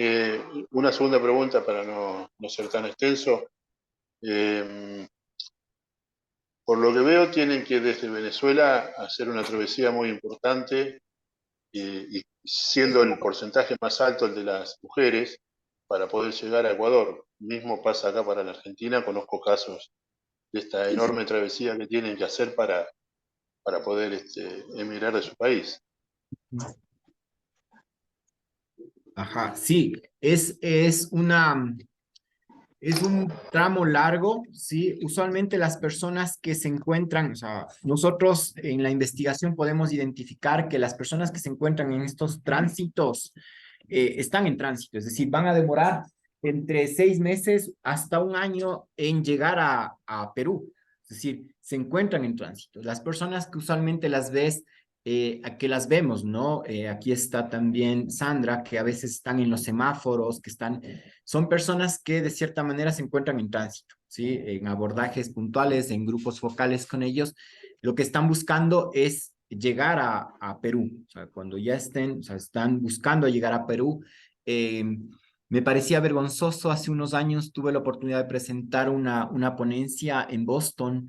Una segunda pregunta para no ser tan extenso. Eh, por lo que veo, tienen que desde Venezuela hacer una travesía muy importante y siendo el porcentaje más alto el de las mujeres para poder llegar a Ecuador. Mismo pasa acá para la Argentina, conozco casos de esta enorme travesía que tienen que hacer para poder emigrar de su país. Ajá, sí, es un tramo largo, ¿sí? Usualmente las personas que se encuentran, o sea, nosotros en la investigación podemos identificar que las personas que se encuentran en estos tránsitos están en tránsito, es decir, van a demorar entre 6 meses hasta un año en llegar a Perú, es decir, se encuentran en tránsito. Las personas que usualmente las ves, que las vemos, ¿no? Aquí está también Sandra, que a veces están en los semáforos, que están son personas que de cierta manera se encuentran en tránsito, ¿sí? En abordajes puntuales, en grupos focales con ellos. Lo que están buscando es llegar a Perú. O sea, cuando ya estén, o sea, están buscando llegar a Perú. Eh, Me parecía vergonzoso, hace unos años tuve la oportunidad de presentar una ponencia en Boston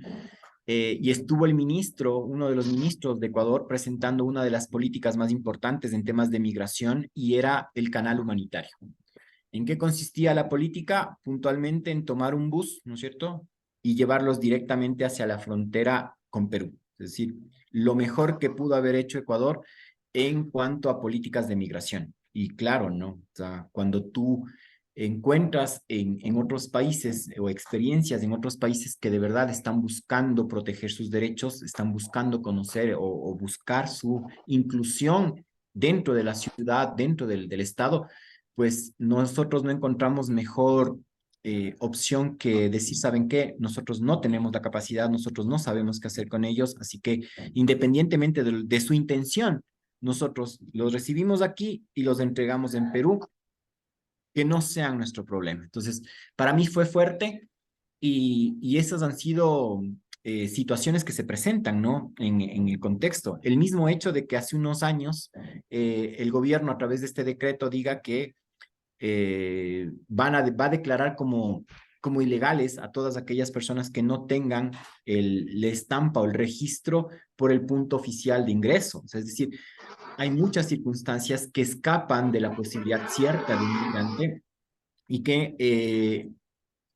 y estuvo el ministro, uno de los ministros de Ecuador, presentando una de las políticas más importantes en temas de migración y era el canal humanitario. ¿En qué consistía la política? Puntualmente en tomar un bus, ¿no es cierto? Y llevarlos directamente hacia la frontera con Perú. Es decir, lo mejor que pudo haber hecho Ecuador en cuanto a políticas de migración. Y claro, ¿no? O sea, cuando tú encuentras en otros países o experiencias en otros países que de verdad están buscando proteger sus derechos, están buscando conocer o buscar su inclusión dentro de la ciudad, dentro del Estado, pues nosotros no encontramos mejor opción que decir, ¿saben qué? Nosotros no tenemos la capacidad, nosotros no sabemos qué hacer con ellos, así que independientemente de su intención, nosotros los recibimos aquí y los entregamos en Perú, que no sean nuestro problema. Entonces, para mí fue fuerte y esas han sido situaciones que se presentan, ¿no? En el contexto. El mismo hecho de que hace unos años el gobierno a través de este decreto diga que va a declarar como ilegales a todas aquellas personas que no tengan la estampa o el registro por el punto oficial de ingreso. O sea, es decir, hay muchas circunstancias que escapan de la posibilidad cierta de un migrante y que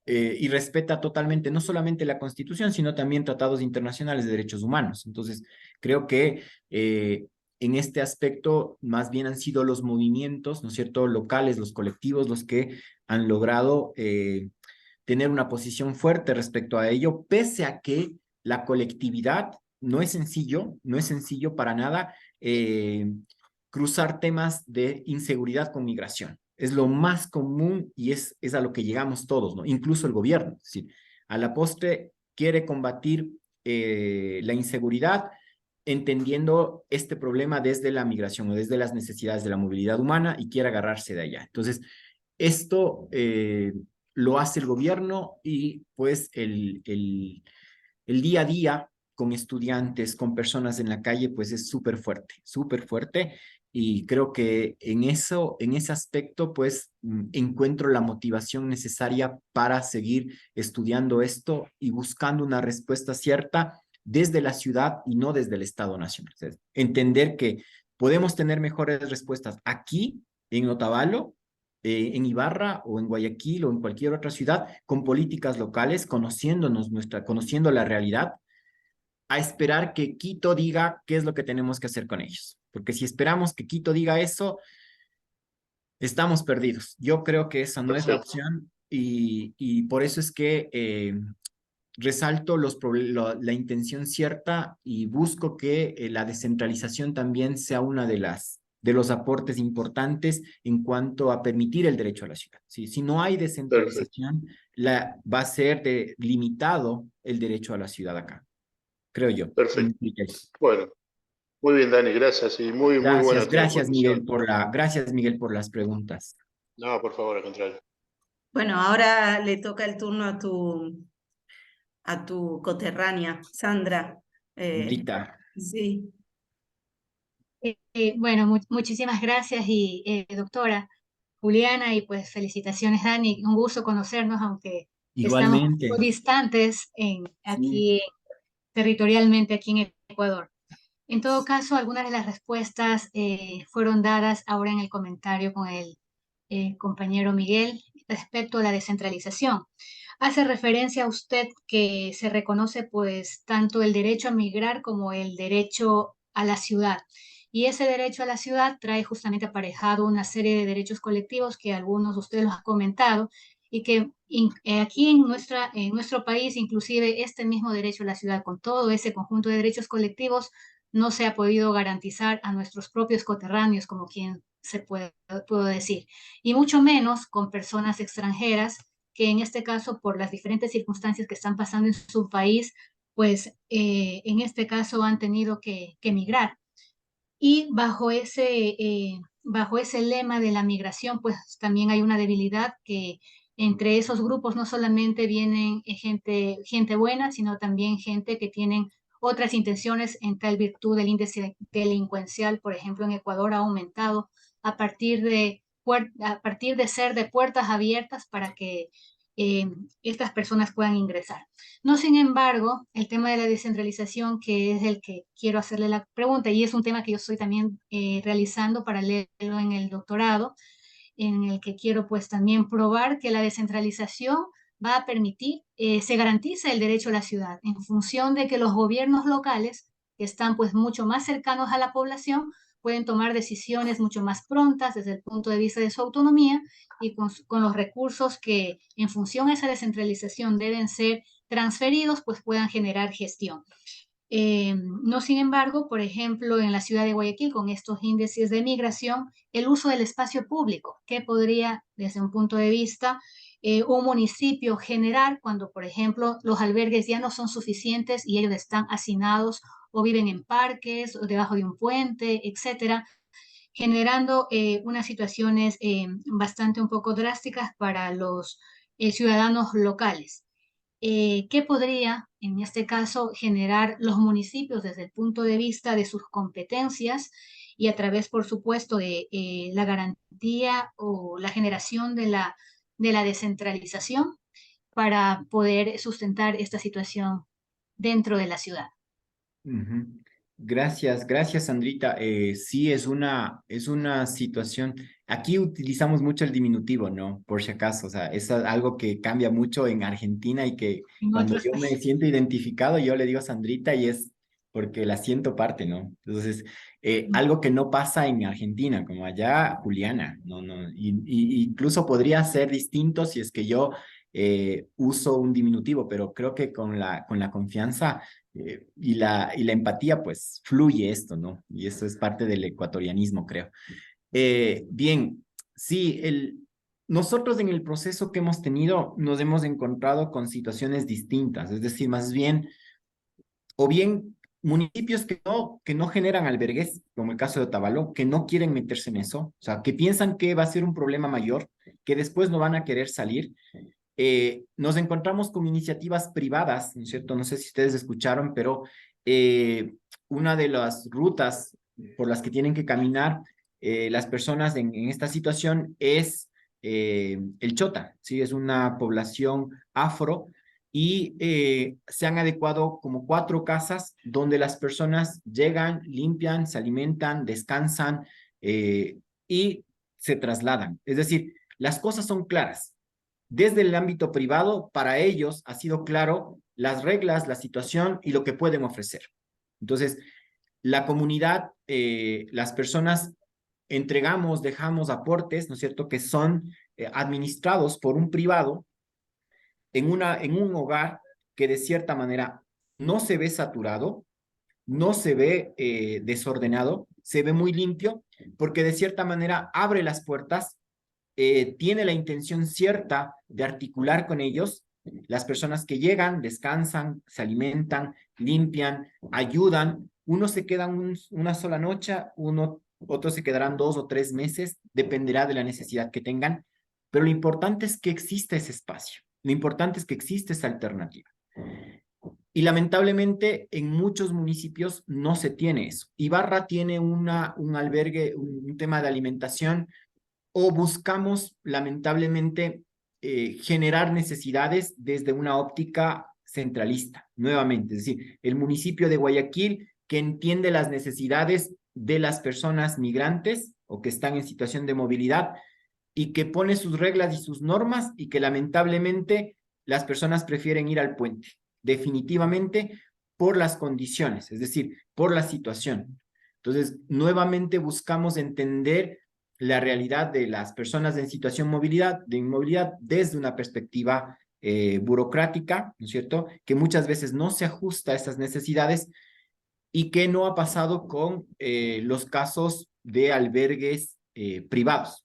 y respeta totalmente no solamente la Constitución, sino también tratados internacionales de derechos humanos. Entonces, creo que en este aspecto más bien han sido los movimientos, ¿no es cierto?, locales, los colectivos, los que han logrado tener una posición fuerte respecto a ello, pese a que la colectividad no es sencillo para nada cruzar temas de inseguridad con migración. Es lo más común y es a lo que llegamos todos, ¿no? Incluso el gobierno. Es decir, a la postre quiere combatir la inseguridad entendiendo este problema desde la migración o desde las necesidades de la movilidad humana y quiere agarrarse de allá. Entonces, esto lo hace el gobierno y pues el día a día con estudiantes, con personas en la calle, pues es súper fuerte. Y creo que en ese aspecto, pues encuentro la motivación necesaria para seguir estudiando esto y buscando una respuesta cierta desde la ciudad y no desde el Estado Nacional. O sea, entender que podemos tener mejores respuestas aquí, en Otavalo, en Ibarra o en Guayaquil o en cualquier otra ciudad, con políticas locales, conociendo la realidad, a esperar que Quito diga qué es lo que tenemos que hacer con ellos. Porque si esperamos que Quito diga eso, estamos perdidos. Yo creo que esa no es la Perfecto. opción y por eso es que resalto la intención cierta y busco que la descentralización también sea una de los aportes importantes en cuanto a permitir el derecho a la ciudad. ¿Sí? Si no hay Perfecto. descentralización, va a ser limitado el derecho a la ciudad acá, creo yo. Perfecto. Bueno, muy bien, Dani, gracias y muy buena tu exposición. Gracias Miguel por las preguntas. No, por favor, al contrario. Bueno, ahora le toca el turno a tu coterránea, Sandra. Rita, Sí. Bueno, muchísimas gracias y doctora Juliana y pues felicitaciones Dani, un gusto conocernos aunque estamos un igualmente. poco distantes Sí. aquí territorialmente aquí en Ecuador. En todo caso, algunas de las respuestas fueron dadas ahora en el comentario con el compañero Miguel respecto a la descentralización. Hace referencia a usted que se reconoce pues tanto el derecho a migrar como el derecho a la ciudad. Y ese derecho a la ciudad trae justamente aparejado una serie de derechos colectivos que algunos de ustedes los han comentado y que aquí en nuestro país, inclusive este mismo derecho a la ciudad, con todo ese conjunto de derechos colectivos, no se ha podido garantizar a nuestros propios coterráneos, como quien puedo decir, y mucho menos con personas extranjeras que en este caso, por las diferentes circunstancias que están pasando en su país, pues en este caso han tenido que emigrar. Y bajo ese lema de la migración, pues también hay una debilidad que entre esos grupos no solamente vienen gente buena, sino también gente que tienen otras intenciones en tal virtud del índice delincuencial, por ejemplo, en Ecuador ha aumentado a partir a partir de ser de puertas abiertas para que eh, estas personas puedan ingresar. No, sin embargo, el tema de la descentralización, que es el que quiero hacerle la pregunta, y es un tema que yo estoy también realizando paralelo en el doctorado, en el que quiero pues también probar que la descentralización va a permitir, se garantiza el derecho a la ciudad en función de que los gobiernos locales, que están pues mucho más cercanos a la población, pueden tomar decisiones mucho más prontas desde el punto de vista de su autonomía y con los recursos que en función a esa descentralización deben ser transferidos, pues puedan generar gestión. No, sin embargo, por ejemplo, en la ciudad de Guayaquil, con estos índices de migración, el uso del espacio público, que podría, desde un punto de vista un municipio generar cuando, por ejemplo, los albergues ya no son suficientes y ellos están hacinados o viven en parques o debajo de un puente, etcétera, generando unas situaciones bastante un poco drásticas para los ciudadanos locales. ¿Qué podría, en este caso, generar los municipios desde el punto de vista de sus competencias y a través, por supuesto, de la garantía o la generación de la descentralización para poder sustentar esta situación dentro de la ciudad? Ujú. Gracias, gracias, Sandrita. Sí, es una situación. Aquí utilizamos mucho el diminutivo, ¿no? Por si acaso, o sea, es algo que cambia mucho en Argentina y que En cuando otros yo me países. siento identificado, yo le digo Sandrita y es porque la siento parte, ¿no? Entonces, algo que no pasa en Argentina, como allá, Juliana, no, no, incluso podría ser distinto si es que yo uso un diminutivo, pero creo que con la confianza y la empatía, pues fluye esto, ¿no? Y eso es parte del ecuatorianismo, creo. Bien, sí, nosotros en el proceso que hemos tenido nos hemos encontrado con situaciones distintas, es decir, más bien, o bien municipios que no generan albergues, como el caso de Otavalo, que no quieren meterse en eso, o sea, que piensan que va a ser un problema mayor, que después no van a querer salir. Nos encontramos con iniciativas privadas, ¿no es cierto? No sé si ustedes escucharon, pero una de las rutas por las que tienen que caminar las personas en esta situación es el Chota, ¿sí? Es una población afro y se han adecuado como 4 casas donde las personas llegan, limpian, se alimentan, descansan y se trasladan. Es decir, las cosas son claras desde el ámbito privado, para ellos ha sido claro las reglas, la situación y lo que pueden ofrecer. Entonces, la comunidad, las personas entregamos, dejamos aportes, ¿no es cierto?, que son administrados por un privado en un hogar que de cierta manera no se ve saturado, no se ve desordenado, se ve muy limpio, porque de cierta manera abre las puertas tiene la intención cierta de articular con ellos, las personas que llegan, descansan, se alimentan, limpian, ayudan, unos se quedan una sola noche, otros se quedarán 2 o 3 meses, dependerá de la necesidad que tengan, pero lo importante es que exista ese espacio, lo importante es que exista esa alternativa. Y lamentablemente en muchos municipios no se tiene eso. Ibarra tiene un albergue, un tema de alimentación o buscamos lamentablemente generar necesidades desde una óptica centralista, nuevamente, es decir, el municipio de Guayaquil que entiende las necesidades de las personas migrantes o que están en situación de movilidad y que pone sus reglas y sus normas y que lamentablemente las personas prefieren ir al puente, definitivamente por las condiciones, es decir, por la situación. Entonces, nuevamente buscamos entender la realidad de las personas en situación de inmovilidad desde una perspectiva burocrática, ¿no es cierto? Que muchas veces no se ajusta a esas necesidades y que no ha pasado con los casos de albergues privados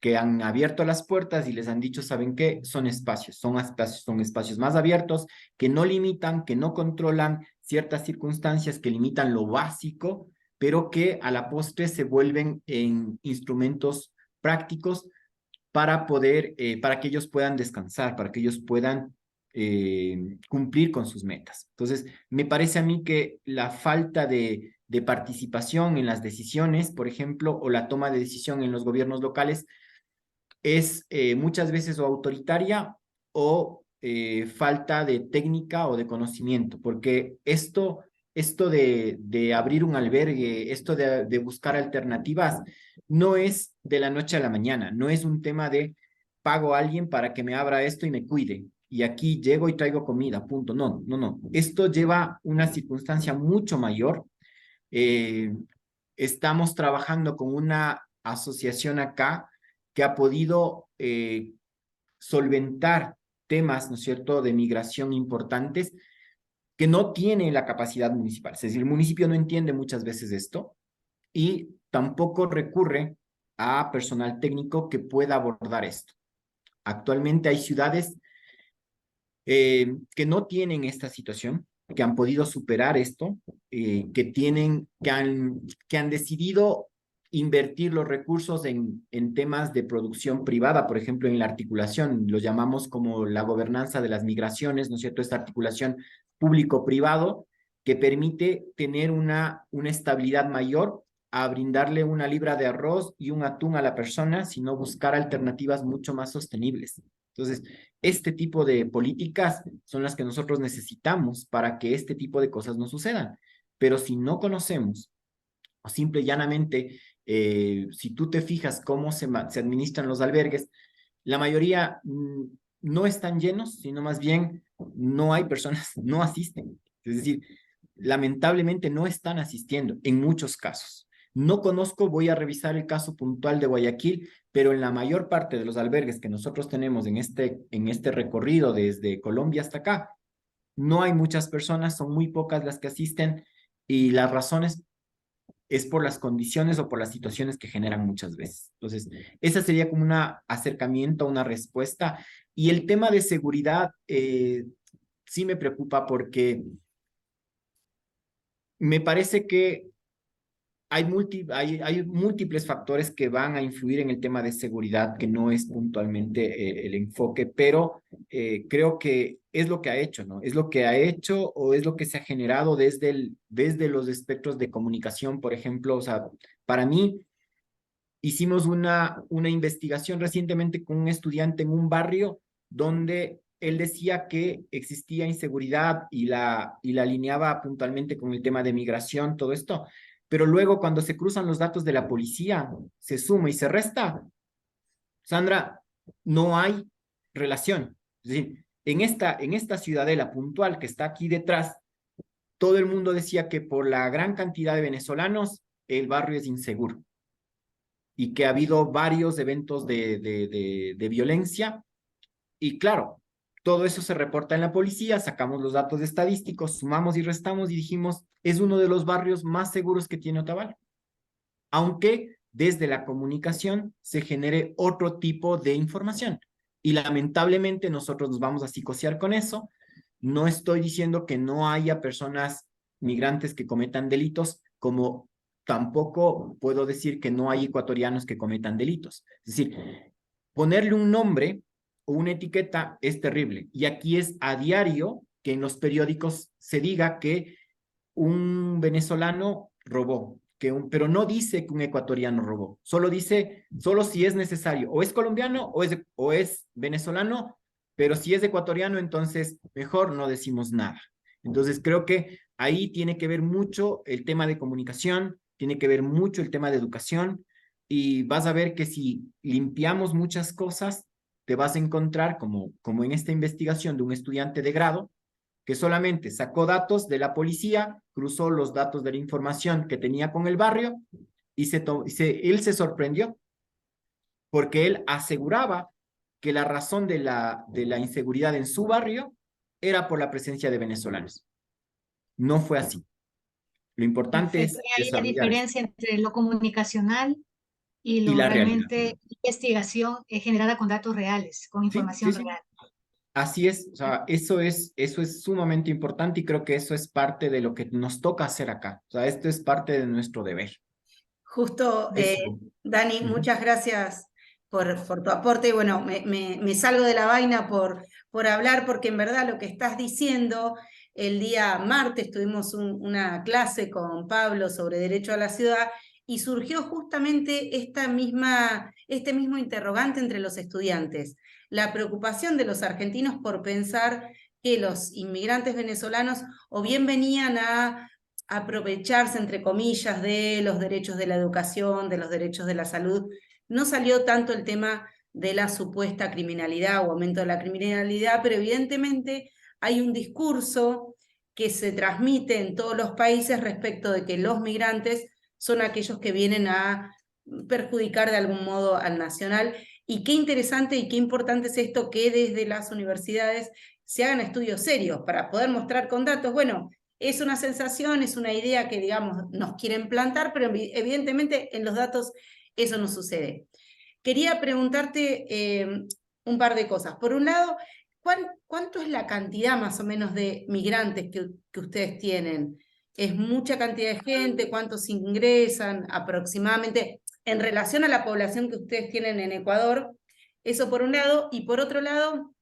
que han abierto las puertas y les han dicho, ¿saben qué? Son espacios más abiertos, que no limitan, que no controlan ciertas circunstancias, que limitan lo básico, pero que a la postre se vuelven en instrumentos prácticos para poder, para que ellos puedan descansar, para que ellos puedan cumplir con sus metas. Entonces, me parece a mí que la falta de participación en las decisiones, por ejemplo, o la toma de decisión en los gobiernos locales, es muchas veces o autoritaria o falta de técnica o de conocimiento, porque esto de abrir un albergue, esto de buscar alternativas, no es de la noche a la mañana, no es un tema de pago a alguien para que me abra esto y me cuide, y aquí llego y traigo comida, punto. No, no, no. Esto lleva una circunstancia mucho mayor. Eh, Estamos trabajando con una asociación acá que ha podido solventar temas, ¿no es cierto?, de migración importantes que no tiene la capacidad municipal. Es decir, el municipio no entiende muchas veces esto y tampoco recurre a personal técnico que pueda abordar esto. Actualmente hay ciudades que no tienen esta situación, que han podido superar esto, que han decidido invertir los recursos en temas de producción privada, por ejemplo, en la articulación, lo llamamos como la gobernanza de las migraciones, ¿no es cierto? Esta articulación público-privado que permite tener una estabilidad mayor a brindarle una libra de arroz y un atún a la persona, sino buscar alternativas mucho más sostenibles. Entonces, este tipo de políticas son las que nosotros necesitamos para que este tipo de cosas no sucedan. Pero si no conocemos, o simple y llanamente, si tú te fijas cómo se administran los albergues, la mayoría no están llenos, sino más bien no hay personas, no asisten. Es decir, lamentablemente no están asistiendo en muchos casos. No conozco, voy a revisar el caso puntual de Guayaquil, pero en la mayor parte de los albergues que nosotros tenemos en este recorrido desde Colombia hasta acá, no hay muchas personas, son muy pocas las que asisten y las razones es por las condiciones o por las situaciones que generan muchas veces. Entonces, esa sería como un acercamiento, una respuesta. Y el tema de seguridad sí me preocupa porque me parece que hay múltiples factores que van a influir en el tema de seguridad, que no es puntualmente el enfoque, pero creo que es lo que ha hecho, ¿no? Es lo que ha hecho o es lo que se ha generado desde los espectros de comunicación, por ejemplo. O sea, para mí, hicimos una investigación recientemente con un estudiante en un barrio donde él decía que existía inseguridad y la alineaba puntualmente con el tema de migración, todo esto. Pero luego cuando se cruzan los datos de la policía, se suma y se resta, Sandra, no hay relación. Es decir, en esta ciudadela puntual que está aquí detrás, todo el mundo decía que por la gran cantidad de venezolanos, el barrio es inseguro y que ha habido varios eventos de violencia. Y claro, todo eso se reporta en la policía, sacamos los datos estadísticos, sumamos y restamos y dijimos, es uno de los barrios más seguros que tiene Otavalo. Aunque desde la comunicación se genere otro tipo de información. Y lamentablemente nosotros nos vamos a psicosear con eso. No estoy diciendo que no haya personas migrantes que cometan delitos, como tampoco puedo decir que no hay ecuatorianos que cometan delitos. Es decir, ponerle un nombre o una etiqueta es terrible. Y aquí es a diario que en los periódicos se diga que un venezolano robó, pero no dice que un ecuatoriano robó, solo dice, solo si es necesario, o es colombiano o es venezolano, pero si es ecuatoriano, entonces mejor no decimos nada. Entonces creo que ahí tiene que ver mucho el tema de comunicación, tiene que ver mucho el tema de educación, y vas a ver que si limpiamos muchas cosas, te vas a encontrar como en esta investigación de un estudiante de grado, que solamente sacó datos de la policía, cruzó los datos de la información que tenía con el barrio y él se sorprendió porque él aseguraba que la razón de la inseguridad en su barrio era por la presencia de venezolanos. No fue así. Lo importante Perfecto. es Y hay la desarrollar esto diferencia entre lo comunicacional y y lo la realidad. realmente investigación generada con datos reales, con Sí, sí, información sí. real. Así es, o sea, eso es sumamente importante y creo que eso es parte de lo que nos toca hacer acá. O sea, esto es parte de nuestro deber. Justo, Eso. Dani, Ujú. muchas gracias por tu aporte. Y bueno, me salgo de la vaina por hablar, porque en verdad lo que estás diciendo, el día martes tuvimos una clase con Pablo sobre derecho a la ciudad y surgió justamente este mismo interrogante entre los estudiantes, la preocupación de los argentinos por pensar que los inmigrantes venezolanos o bien venían a aprovecharse, entre comillas, de los derechos de la educación, de los derechos de la salud. No salió tanto el tema de la supuesta criminalidad o aumento de la criminalidad, pero evidentemente hay un discurso que se transmite en todos los países respecto de que los migrantes son aquellos que vienen a perjudicar de algún modo al nacional. Y qué interesante y qué importante es esto, que desde las universidades se hagan estudios serios para poder mostrar con datos, bueno, es una sensación, es una idea que, digamos, nos quieren plantar, pero evidentemente en los datos eso no sucede. Quería preguntarte, un par de cosas. Por un lado, ¿cuánto es la cantidad más o menos de migrantes que ustedes tienen? ¿Es mucha cantidad de gente? ¿Cuántos ingresan aproximadamente en relación a la población que ustedes tienen en Ecuador? Eso por un lado. Y por otro lado,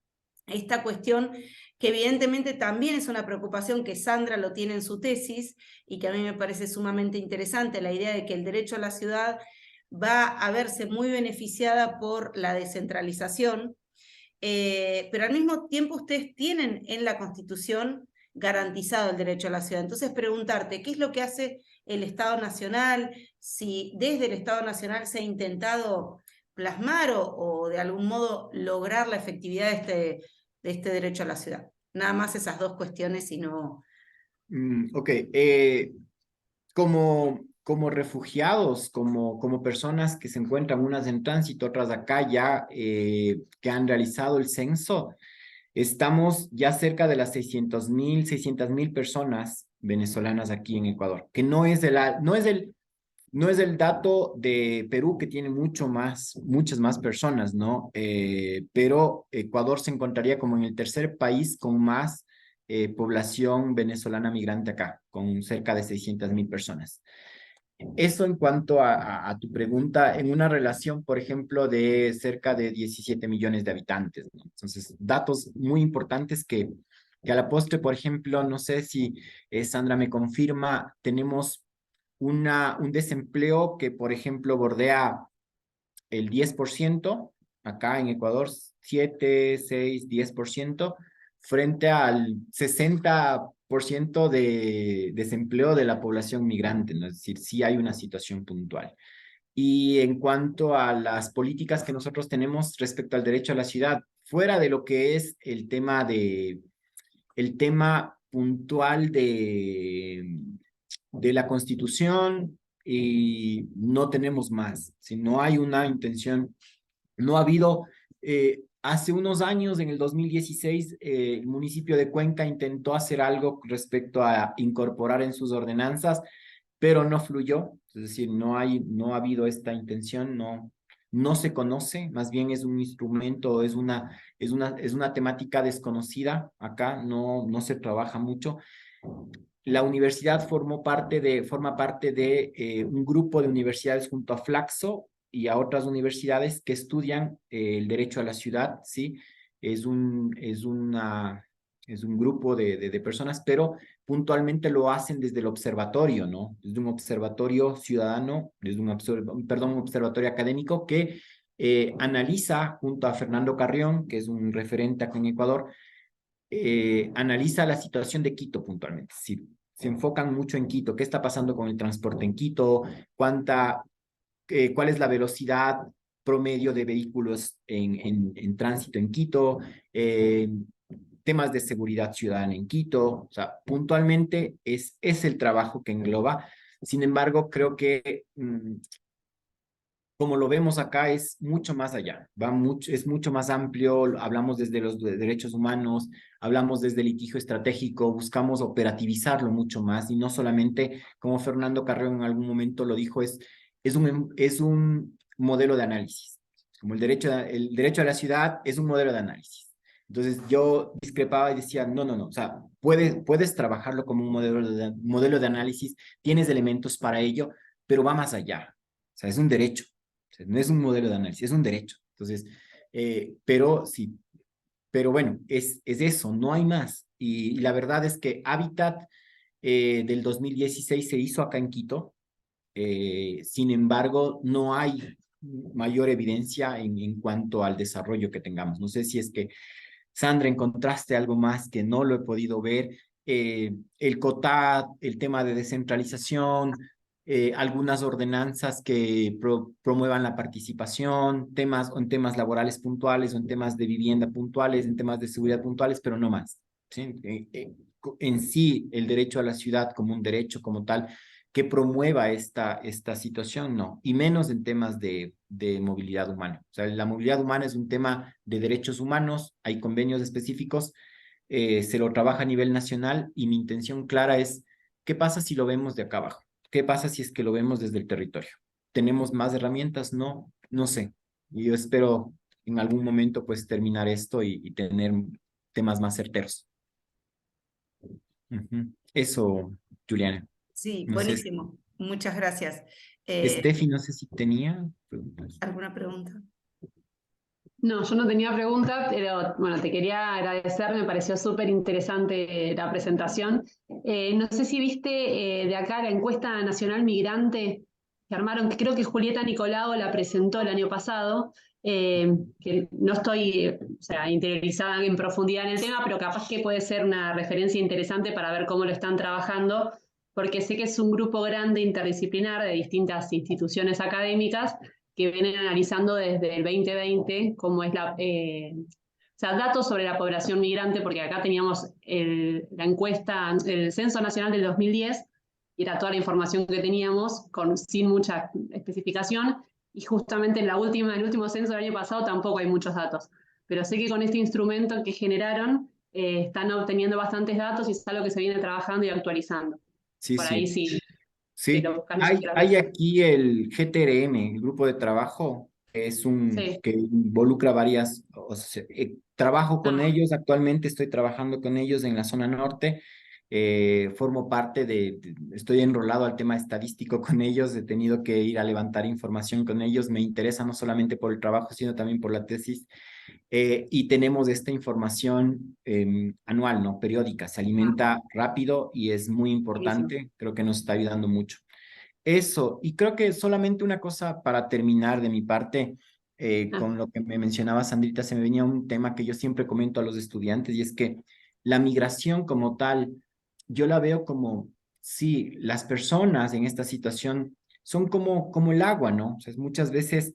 esta cuestión que evidentemente también es una preocupación que Sandra lo tiene en su tesis y que a mí me parece sumamente interesante, la idea de que el derecho a la ciudad va a verse muy beneficiada por la descentralización, pero al mismo tiempo ustedes tienen en la Constitución garantizado el derecho a la ciudad. Entonces preguntarte, ¿qué es lo que hace el Estado Nacional? Si desde el Estado Nacional se ha intentado plasmar o de algún modo lograr la efectividad de este derecho a la ciudad. Nada más esas dos cuestiones y no... Ok, como refugiados, como personas que se encuentran unas en tránsito, otras acá ya que han realizado el censo, estamos ya cerca de las 600,000 personas venezolanas aquí en Ecuador, que no es el dato de Perú, que tiene muchas más personas, ¿no? Pero Ecuador se encontraría como en el tercer país con más población venezolana migrante acá, con cerca de 600,000 personas. Eso en cuanto a tu pregunta, en una relación, por ejemplo, de cerca de 17 millones de habitantes, ¿no? Entonces, datos muy importantes que a la postre, por ejemplo, no sé si Sandra me confirma, tenemos un desempleo que, por ejemplo, bordea el 10%, acá en Ecuador, 7, 6, 10%, frente al 60% de desempleo de la población migrante, ¿no? Es decir, sí hay una situación puntual. Y en cuanto a las políticas que nosotros tenemos respecto al derecho a la ciudad, fuera de lo que es el tema puntual de la Constitución, y no tenemos más. Si no hay una intención, no ha habido, hace unos años, en el 2016, el municipio de Cuenca intentó hacer algo respecto a incorporar en sus ordenanzas, pero no fluyó, es decir, no ha habido esta intención, no se conoce, más bien es un instrumento, es una temática desconocida acá, no se trabaja mucho. La universidad forma parte de un grupo de universidades junto a Flaxo y a otras universidades que estudian el derecho a la ciudad, ¿sí? Es un, es una, es un grupo de personas, pero puntualmente lo hacen desde el observatorio, ¿no? Desde un observatorio ciudadano, desde un observatorio académico que analiza junto a Fernando Carrión, que es un referente aquí en Ecuador, analiza la situación de Quito puntualmente. Sí, se enfocan mucho en Quito, qué está pasando con el transporte en Quito, cuál es la velocidad promedio de vehículos en tránsito en Quito, temas de seguridad ciudadana en Quito, o sea, puntualmente es el trabajo que engloba. Sin embargo, creo que como lo vemos acá, es mucho más allá, es mucho más amplio, hablamos desde los derechos humanos, hablamos desde el litigio estratégico, buscamos operativizarlo mucho más y no solamente, como Fernando Carrión en algún momento lo dijo, es un modelo de análisis, como el derecho a la ciudad es un modelo de análisis. Entonces yo discrepaba y decía, no, o sea, puedes trabajarlo como un modelo de análisis, tienes elementos para ello, pero va más allá, o sea, es un derecho. No es un modelo de análisis, es un derecho. Entonces, pero sí, pero bueno, es eso, no hay más. Y la verdad es que Hábitat del 2016 se hizo acá en Quito. Sin embargo, no hay mayor evidencia en cuanto al desarrollo que tengamos. No sé si es que, Sandra, encontraste algo más que no lo he podido ver. El COTAD, el tema de descentralización, algunas ordenanzas que promuevan la participación, en temas laborales puntuales, o en temas de vivienda puntuales, en temas de seguridad puntuales, pero no más. ¿Sí? En sí, el derecho a la ciudad como un derecho como tal, que promueva esta situación, no, y menos en temas de movilidad humana. O sea, la movilidad humana es un tema de derechos humanos, hay convenios específicos, se lo trabaja a nivel nacional y mi intención clara es, ¿qué pasa si lo vemos de acá abajo? ¿Qué pasa si es que lo vemos desde el territorio? ¿Tenemos más herramientas? No sé. Y yo espero en algún momento pues terminar esto y tener temas más certeros. Eso, Juliana. Sí, No sé, buenísimo. Muchas gracias. Steffi, no sé si tenía preguntas. ¿Alguna pregunta? No, yo no tenía pregunta, pero bueno, te quería agradecer, me pareció súper interesante la presentación. No sé si viste de acá la encuesta nacional migrante que armaron, que creo que Julieta Nicolau la presentó el año pasado, que no estoy, o sea, interiorizada en profundidad en el tema, pero capaz que puede ser una referencia interesante para ver cómo lo están trabajando, porque sé que es un grupo grande interdisciplinar de distintas instituciones académicas que vienen analizando desde el 2020 cómo es o sea, datos sobre la población migrante, porque acá teníamos la encuesta, el Censo Nacional del 2010, y era toda la información que teníamos, sin mucha especificación, y justamente en el último censo del año pasado tampoco hay muchos datos. Pero sé que con este instrumento que generaron, están obteniendo bastantes datos y es algo que se viene trabajando y actualizando. Sí, Por ahí sí. sí, si Sí, lo buscan, hay aquí el GTRM, el grupo de trabajo, que es sí. que involucra varias, o sea, trabajo con Ah, ellos, actualmente estoy trabajando con ellos en la zona norte, formo parte estoy enrolado al tema estadístico con ellos, he tenido que ir a levantar información con ellos, me interesa no solamente por el trabajo, sino también por la tesis, y tenemos esta información anual, ¿no? Periódica, se alimenta rápido y es muy buenísimo. importante, creo que nos está ayudando mucho. Eso, y creo que solamente una cosa para terminar de mi parte, Ah, con lo que me mencionaba Sandrita, se me venía un tema que yo siempre comento a los estudiantes y es que la migración como tal, yo la veo como, sí, las personas en esta situación son como el agua, ¿no? O sea, muchas veces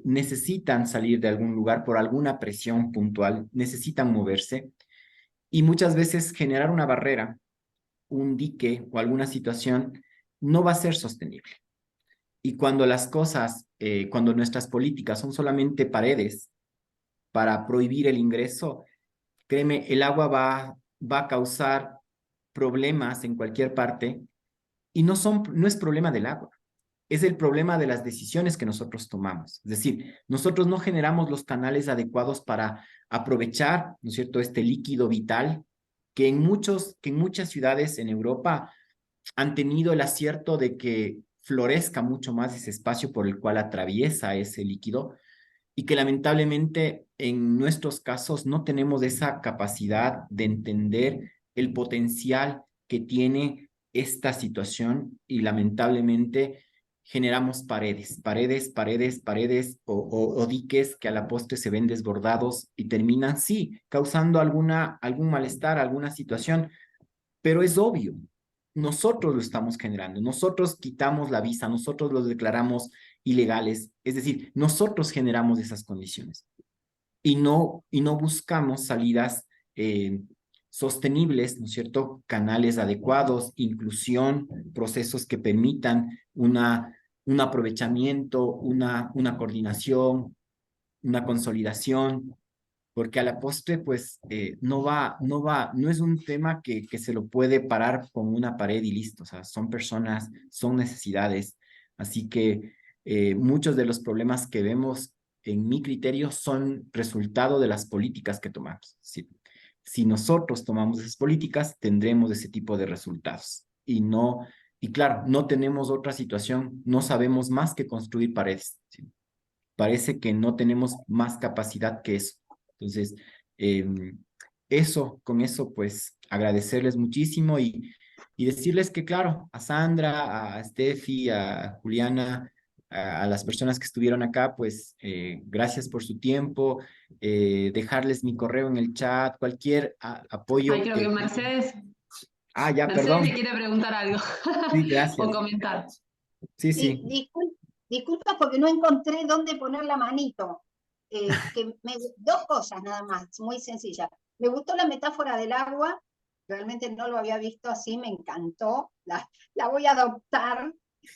necesitan salir de algún lugar por alguna presión puntual, necesitan moverse y muchas veces generar una barrera, un dique o alguna situación no va a ser sostenible. Y cuando las cosas, cuando nuestras políticas son solamente paredes para prohibir el ingreso, créeme, el agua va a causar problemas en cualquier parte y no es problema del agua, es el problema de las decisiones que nosotros tomamos. Es decir, nosotros no generamos los canales adecuados para aprovechar, ¿no es cierto?, este líquido vital que en muchas ciudades en Europa han tenido el acierto de que florezca mucho más ese espacio por el cual atraviesa ese líquido y que lamentablemente en nuestros casos no tenemos esa capacidad de entender el potencial que tiene esta situación y lamentablemente generamos paredes o diques que a la postre se ven desbordados y terminan, sí, causando algún malestar, alguna situación, pero es obvio, nosotros lo estamos generando, nosotros quitamos la visa, nosotros los declaramos ilegales, es decir, nosotros generamos esas condiciones y no buscamos salidas sostenibles, ¿no es cierto? Canales adecuados, inclusión, procesos que permitan un aprovechamiento, una coordinación, una consolidación, porque a la postre, pues, no es un tema que se lo puede parar con una pared y listo, o sea, son personas, son necesidades, así que muchos de los problemas que vemos, en mi criterio, son resultado de las políticas que tomamos. Si nosotros tomamos esas políticas, tendremos ese tipo de resultados, y claro, no tenemos otra situación, no sabemos más que construir paredes, ¿sí? Parece que no tenemos más capacidad que eso. Entonces, eh, con eso, pues agradecerles muchísimo y decirles que, claro, a Sandra, a Steffi, a Juliana, a las personas que estuvieron acá, pues gracias por su tiempo, dejarles mi correo en el chat, cualquier ay, apoyo creo que que... Mercedes, Ah, ya, Mercedes perdón. te quiere preguntar algo Sí, o gracias. comentar. Sí, Sí, sí. disculpa porque no encontré dónde poner la manito. Dos cosas nada más, muy sencillas. Me gustó la metáfora del agua, realmente no lo había visto así, me encantó. La voy a adoptar,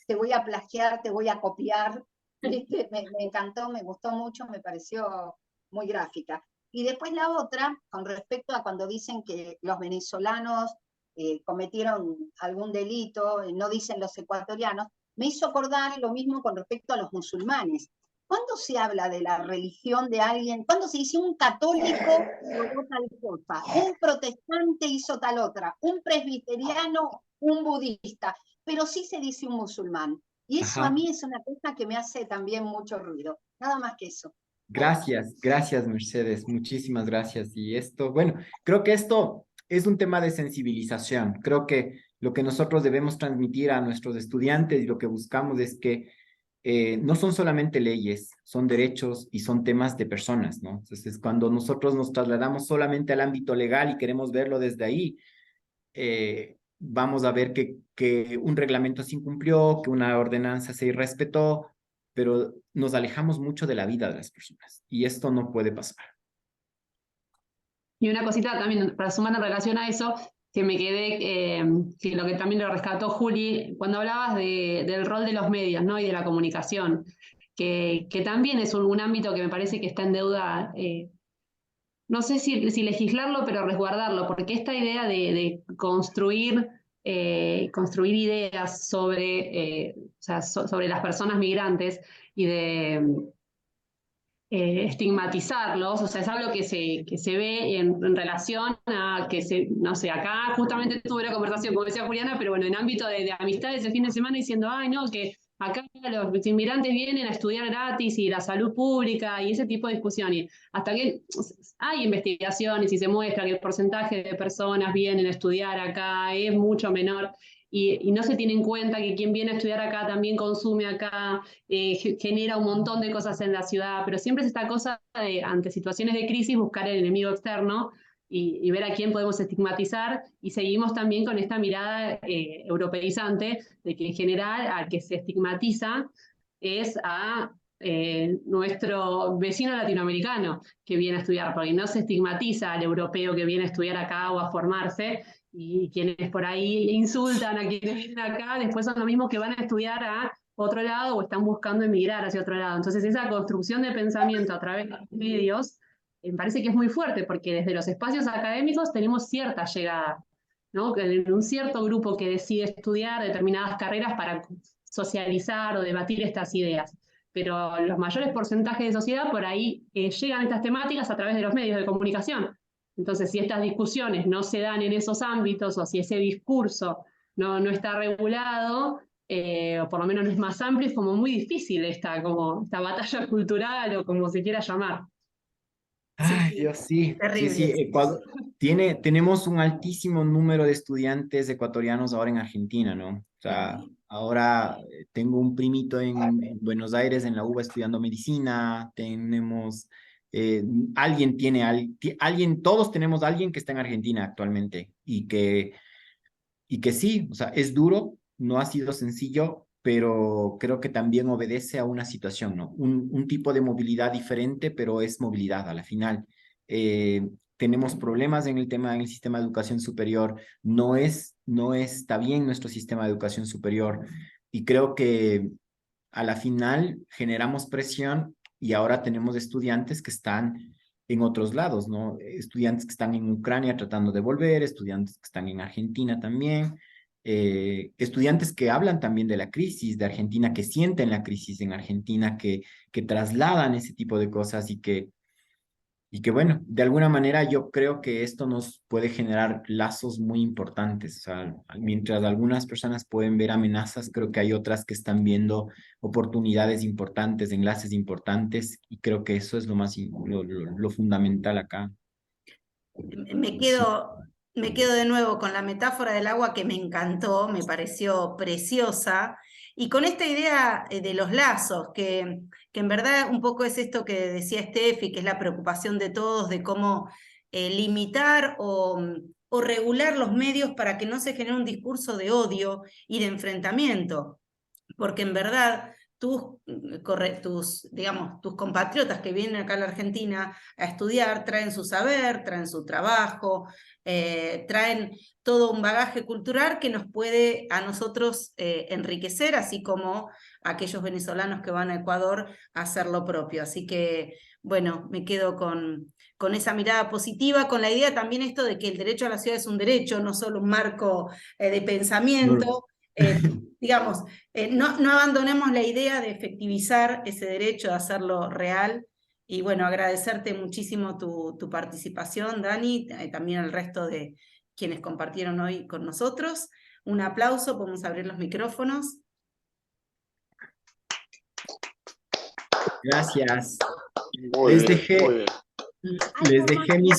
te voy a plagiar, te voy a copiar. ¿Viste? Me encantó, me gustó mucho, me pareció muy gráfica. Y después la otra, con respecto a cuando dicen que los venezolanos cometieron algún delito, no dicen los ecuatorianos, me hizo acordar lo mismo con respecto a los musulmanes. ¿Cuándo se habla de la religión de alguien? ¿Cuándo se dice un católico logró tal cosa? Un protestante hizo tal otra, un presbiteriano, un budista, pero sí se dice un musulmán. Y eso a Ajá. mí es una cosa que me hace también mucho ruido. Nada más que eso. Gracias, Mercedes, muchísimas gracias. Y esto, bueno, creo que esto es un tema de sensibilización. Creo que lo que nosotros debemos transmitir a nuestros estudiantes y lo que buscamos es que no son solamente leyes, son derechos y son temas de personas, ¿no? Entonces, cuando nosotros nos trasladamos solamente al ámbito legal y queremos verlo desde ahí, vamos a ver que un reglamento se incumplió, que una ordenanza se irrespetó, pero nos alejamos mucho de la vida de las personas y esto no puede pasar. Y una cosita también, para sumar en relación a eso, que me quedé, que lo que también lo rescató Juli, cuando hablabas del rol de los medios, ¿no? Y de la comunicación, que también es un ámbito que me parece que está en deuda, no sé si legislarlo, pero resguardarlo, porque esta idea de construir ideas sobre, o sea, sobre las personas migrantes y de estigmatizarlos, o sea, es algo que se ve en relación a que no sé, acá justamente tuve una conversación, como decía Juliana, pero bueno, en ámbito de amistades el fin de semana diciendo, ay, no, que acá los inmigrantes vienen a estudiar gratis y la salud pública y ese tipo de discusiones. Hasta que hay investigaciones y se muestra que el porcentaje de personas vienen a estudiar acá es mucho menor. Y no se tiene en cuenta que quien viene a estudiar acá también consume acá, genera un montón de cosas en la ciudad, pero siempre es esta cosa de, ante situaciones de crisis, buscar el enemigo externo y ver a quién podemos estigmatizar, y seguimos también con esta mirada europeizante de que en general al que se estigmatiza es a nuestro vecino latinoamericano que viene a estudiar, porque no se estigmatiza al europeo que viene a estudiar acá o a formarse, y quienes por ahí insultan a quienes vienen acá, después son los mismos que van a estudiar a otro lado o están buscando emigrar hacia otro lado. Entonces esa construcción de pensamiento a través de los medios me parece que es muy fuerte, porque desde los espacios académicos tenemos cierta llegada, ¿no? En un cierto grupo que decide estudiar determinadas carreras para socializar o debatir estas ideas. Pero los mayores porcentajes de sociedad por ahí llegan a estas temáticas a través de los medios de comunicación. Entonces, si estas discusiones no se dan en esos ámbitos o si ese discurso no está regulado, o por lo menos no es más amplio, es como muy difícil esta batalla cultural o como se quiera llamar. Ay, Dios, sí, terrible. Ecuador tenemos un altísimo número de estudiantes ecuatorianos ahora en Argentina, ¿no? O sea, ahora tengo un primito en Buenos Aires, en la UBA, estudiando medicina, tenemos, alguien, todos tenemos a alguien que está en Argentina actualmente y que sí, o sea, es duro, no ha sido sencillo, pero creo que también obedece a una situación, ¿no? Un tipo de movilidad diferente, pero es movilidad a la final. Tenemos problemas en el tema del sistema de educación superior, no está bien nuestro sistema de educación superior y creo que a la final generamos presión y ahora tenemos estudiantes que están en otros lados, ¿no? Estudiantes que están en Ucrania tratando de volver, estudiantes que están en Argentina también, estudiantes que hablan también de la crisis de Argentina, que sienten la crisis en Argentina, que trasladan ese tipo de cosas y que bueno, de alguna manera yo creo que esto nos puede generar lazos muy importantes. O sea, mientras algunas personas pueden ver amenazas, creo que hay otras que están viendo oportunidades importantes, enlaces importantes, y creo que eso es lo fundamental acá. Me quedo de nuevo con la metáfora del agua que me encantó, me pareció preciosa, y con esta idea de los lazos, que en verdad un poco es esto que decía Steffi, que es la preocupación de todos de cómo limitar o regular los medios para que no se genere un discurso de odio y de enfrentamiento, porque en verdad digamos, tus compatriotas que vienen acá a la Argentina a estudiar traen su saber, traen su trabajo, traen todo un bagaje cultural que nos puede a nosotros enriquecer, así como a aquellos venezolanos que van a Ecuador a hacer lo propio. Así que, bueno, me quedo con esa mirada positiva, con la idea también esto de que el derecho a la ciudad es un derecho, no solo un marco de pensamiento. digamos, no abandonemos la idea de efectivizar ese derecho, de hacerlo real. Y bueno, agradecerte muchísimo tu participación, Dani, también al resto de quienes compartieron hoy con nosotros. Un aplauso, podemos abrir los micrófonos. Gracias. Muy Les bien, dejé, muy bien. les dejé mis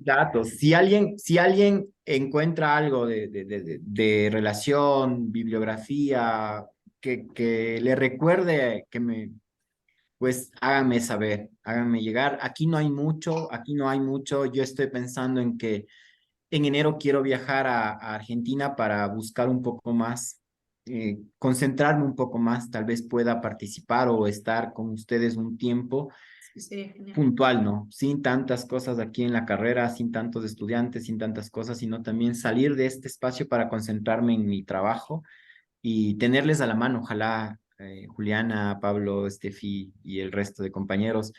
datos. Si alguien encuentra algo de relación, bibliografía, que le recuerde, pues háganme saber, háganme llegar. Aquí no hay mucho. Yo estoy pensando en que en enero quiero viajar a Argentina para buscar un poco más, concentrarme un poco más, tal vez pueda participar o estar con ustedes un tiempo Sí, sería genial. puntual, ¿no? Sin tantas cosas aquí en la carrera, sin tantos estudiantes, sin tantas cosas, sino también salir de este espacio para concentrarme en mi trabajo y tenerles a la mano, ojalá Juliana, Pablo, Estefi y el resto de compañeros.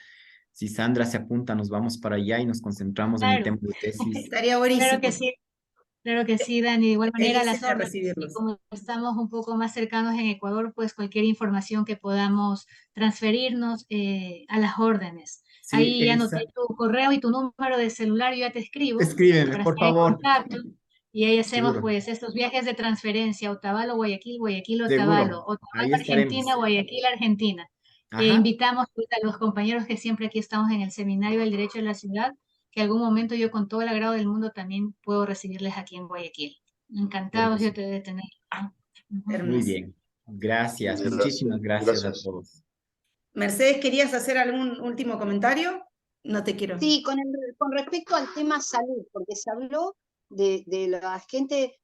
Si Sandra se apunta, nos vamos para allá y nos concentramos en mi tema Claro, de tesis. Estaría buenísimo. claro que sí, Dani. De igual manera, Felices las de órdenes, y recibirlos. como estamos un poco más cercanos en Ecuador, pues cualquier información que podamos transferirnos a las órdenes. Sí, Ahí ya anoté tu correo y tu número de celular, yo ya te escribo escríbeme, para por estar en favor. contacto. Y ahí hacemos Seguro, pues estos viajes de transferencia, Otavalo, Guayaquil, Guayaquil, Otavalo, seguro. Otavalo, Ahí Argentina, estaremos. Guayaquil, Argentina. Ajá. Invitamos pues, a los compañeros que siempre aquí estamos en el Seminario del Derecho de la Ciudad, que algún momento yo con todo el agrado del mundo también puedo recibirles aquí en Guayaquil. Encantados yo Hermoso. de tener. Ujú. Muy Hermoso. bien. Gracias. Gracias, Muchísimas gracias a gracias. todos. Mercedes, ¿querías hacer algún último comentario? No te quiero. Sí, con respecto al tema salud, porque se habló de la gente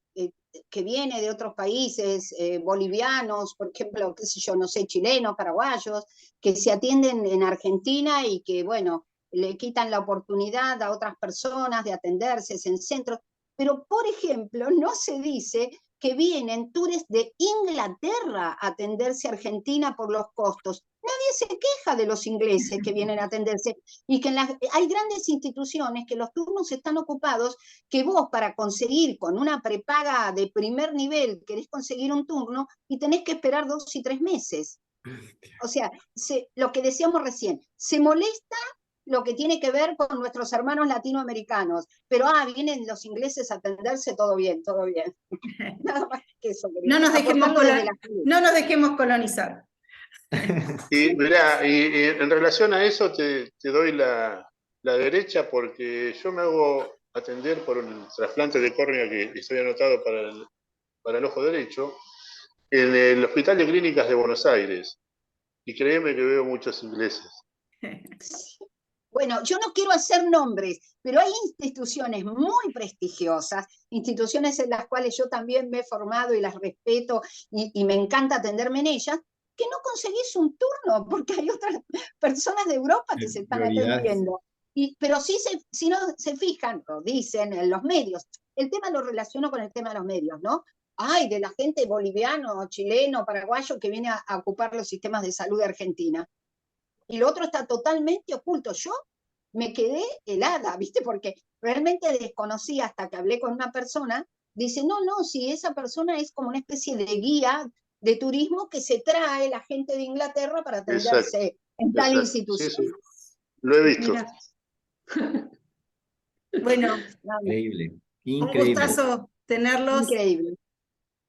que viene de otros países, bolivianos, por ejemplo, qué sé yo, no sé, chilenos, paraguayos, que se atienden en Argentina y que, bueno, le quitan la oportunidad a otras personas de atenderse en centros. Pero, por ejemplo, no se dice que vienen tours de Inglaterra a atenderse a Argentina por los costos. Nadie se queja de los ingleses que vienen a atenderse y que hay grandes instituciones que los turnos están ocupados, que vos para conseguir con una prepaga de primer nivel querés conseguir un turno y tenés que esperar 2 y 3 meses. O sea, lo que decíamos recién, se molesta lo que tiene que ver con nuestros hermanos latinoamericanos, pero vienen los ingleses a atenderse, todo bien, todo bien. Nada más que eso. No nos dejemos, Desde la no nos dejemos colonizar. Y mirá, y en relación a eso te doy la derecha porque yo me hago atender por un trasplante de córnea que estoy anotado para el ojo derecho en el Hospital de Clínicas de Buenos Aires. Y créeme que veo muchos ingleses. Bueno, yo no quiero hacer nombres, pero hay instituciones muy prestigiosas, instituciones en las cuales yo también me he formado y las respeto y me encanta atenderme en ellas, que no conseguís un turno porque hay otras personas de Europa que se están Prioridades. atendiendo. Pero sí, si no se fijan, lo dicen en los medios, el tema lo relaciono con el tema de los medios, ¿no? Ay, de la gente boliviano, chileno, paraguayo que viene a ocupar los sistemas de salud de Argentina. Y lo otro está totalmente oculto. Yo me quedé helada, ¿viste? Porque realmente desconocí hasta que hablé con una persona, dice, no, si esa persona es como una especie de guía de turismo que se trae la gente de Inglaterra para atenderse Exacto, en tal exacto. institución. Sí, sí, lo he visto. Mira. Bueno, Increíble. un Increíble. gustazo tenerlos. Increíble.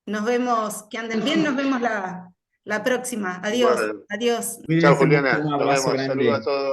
Nos vemos, que anden bien, nos vemos la próxima. Adiós, Bueno, adiós. chao Cuídense mucho. Juliana, Un nos abrazo vemos. Saludos a grande. todos.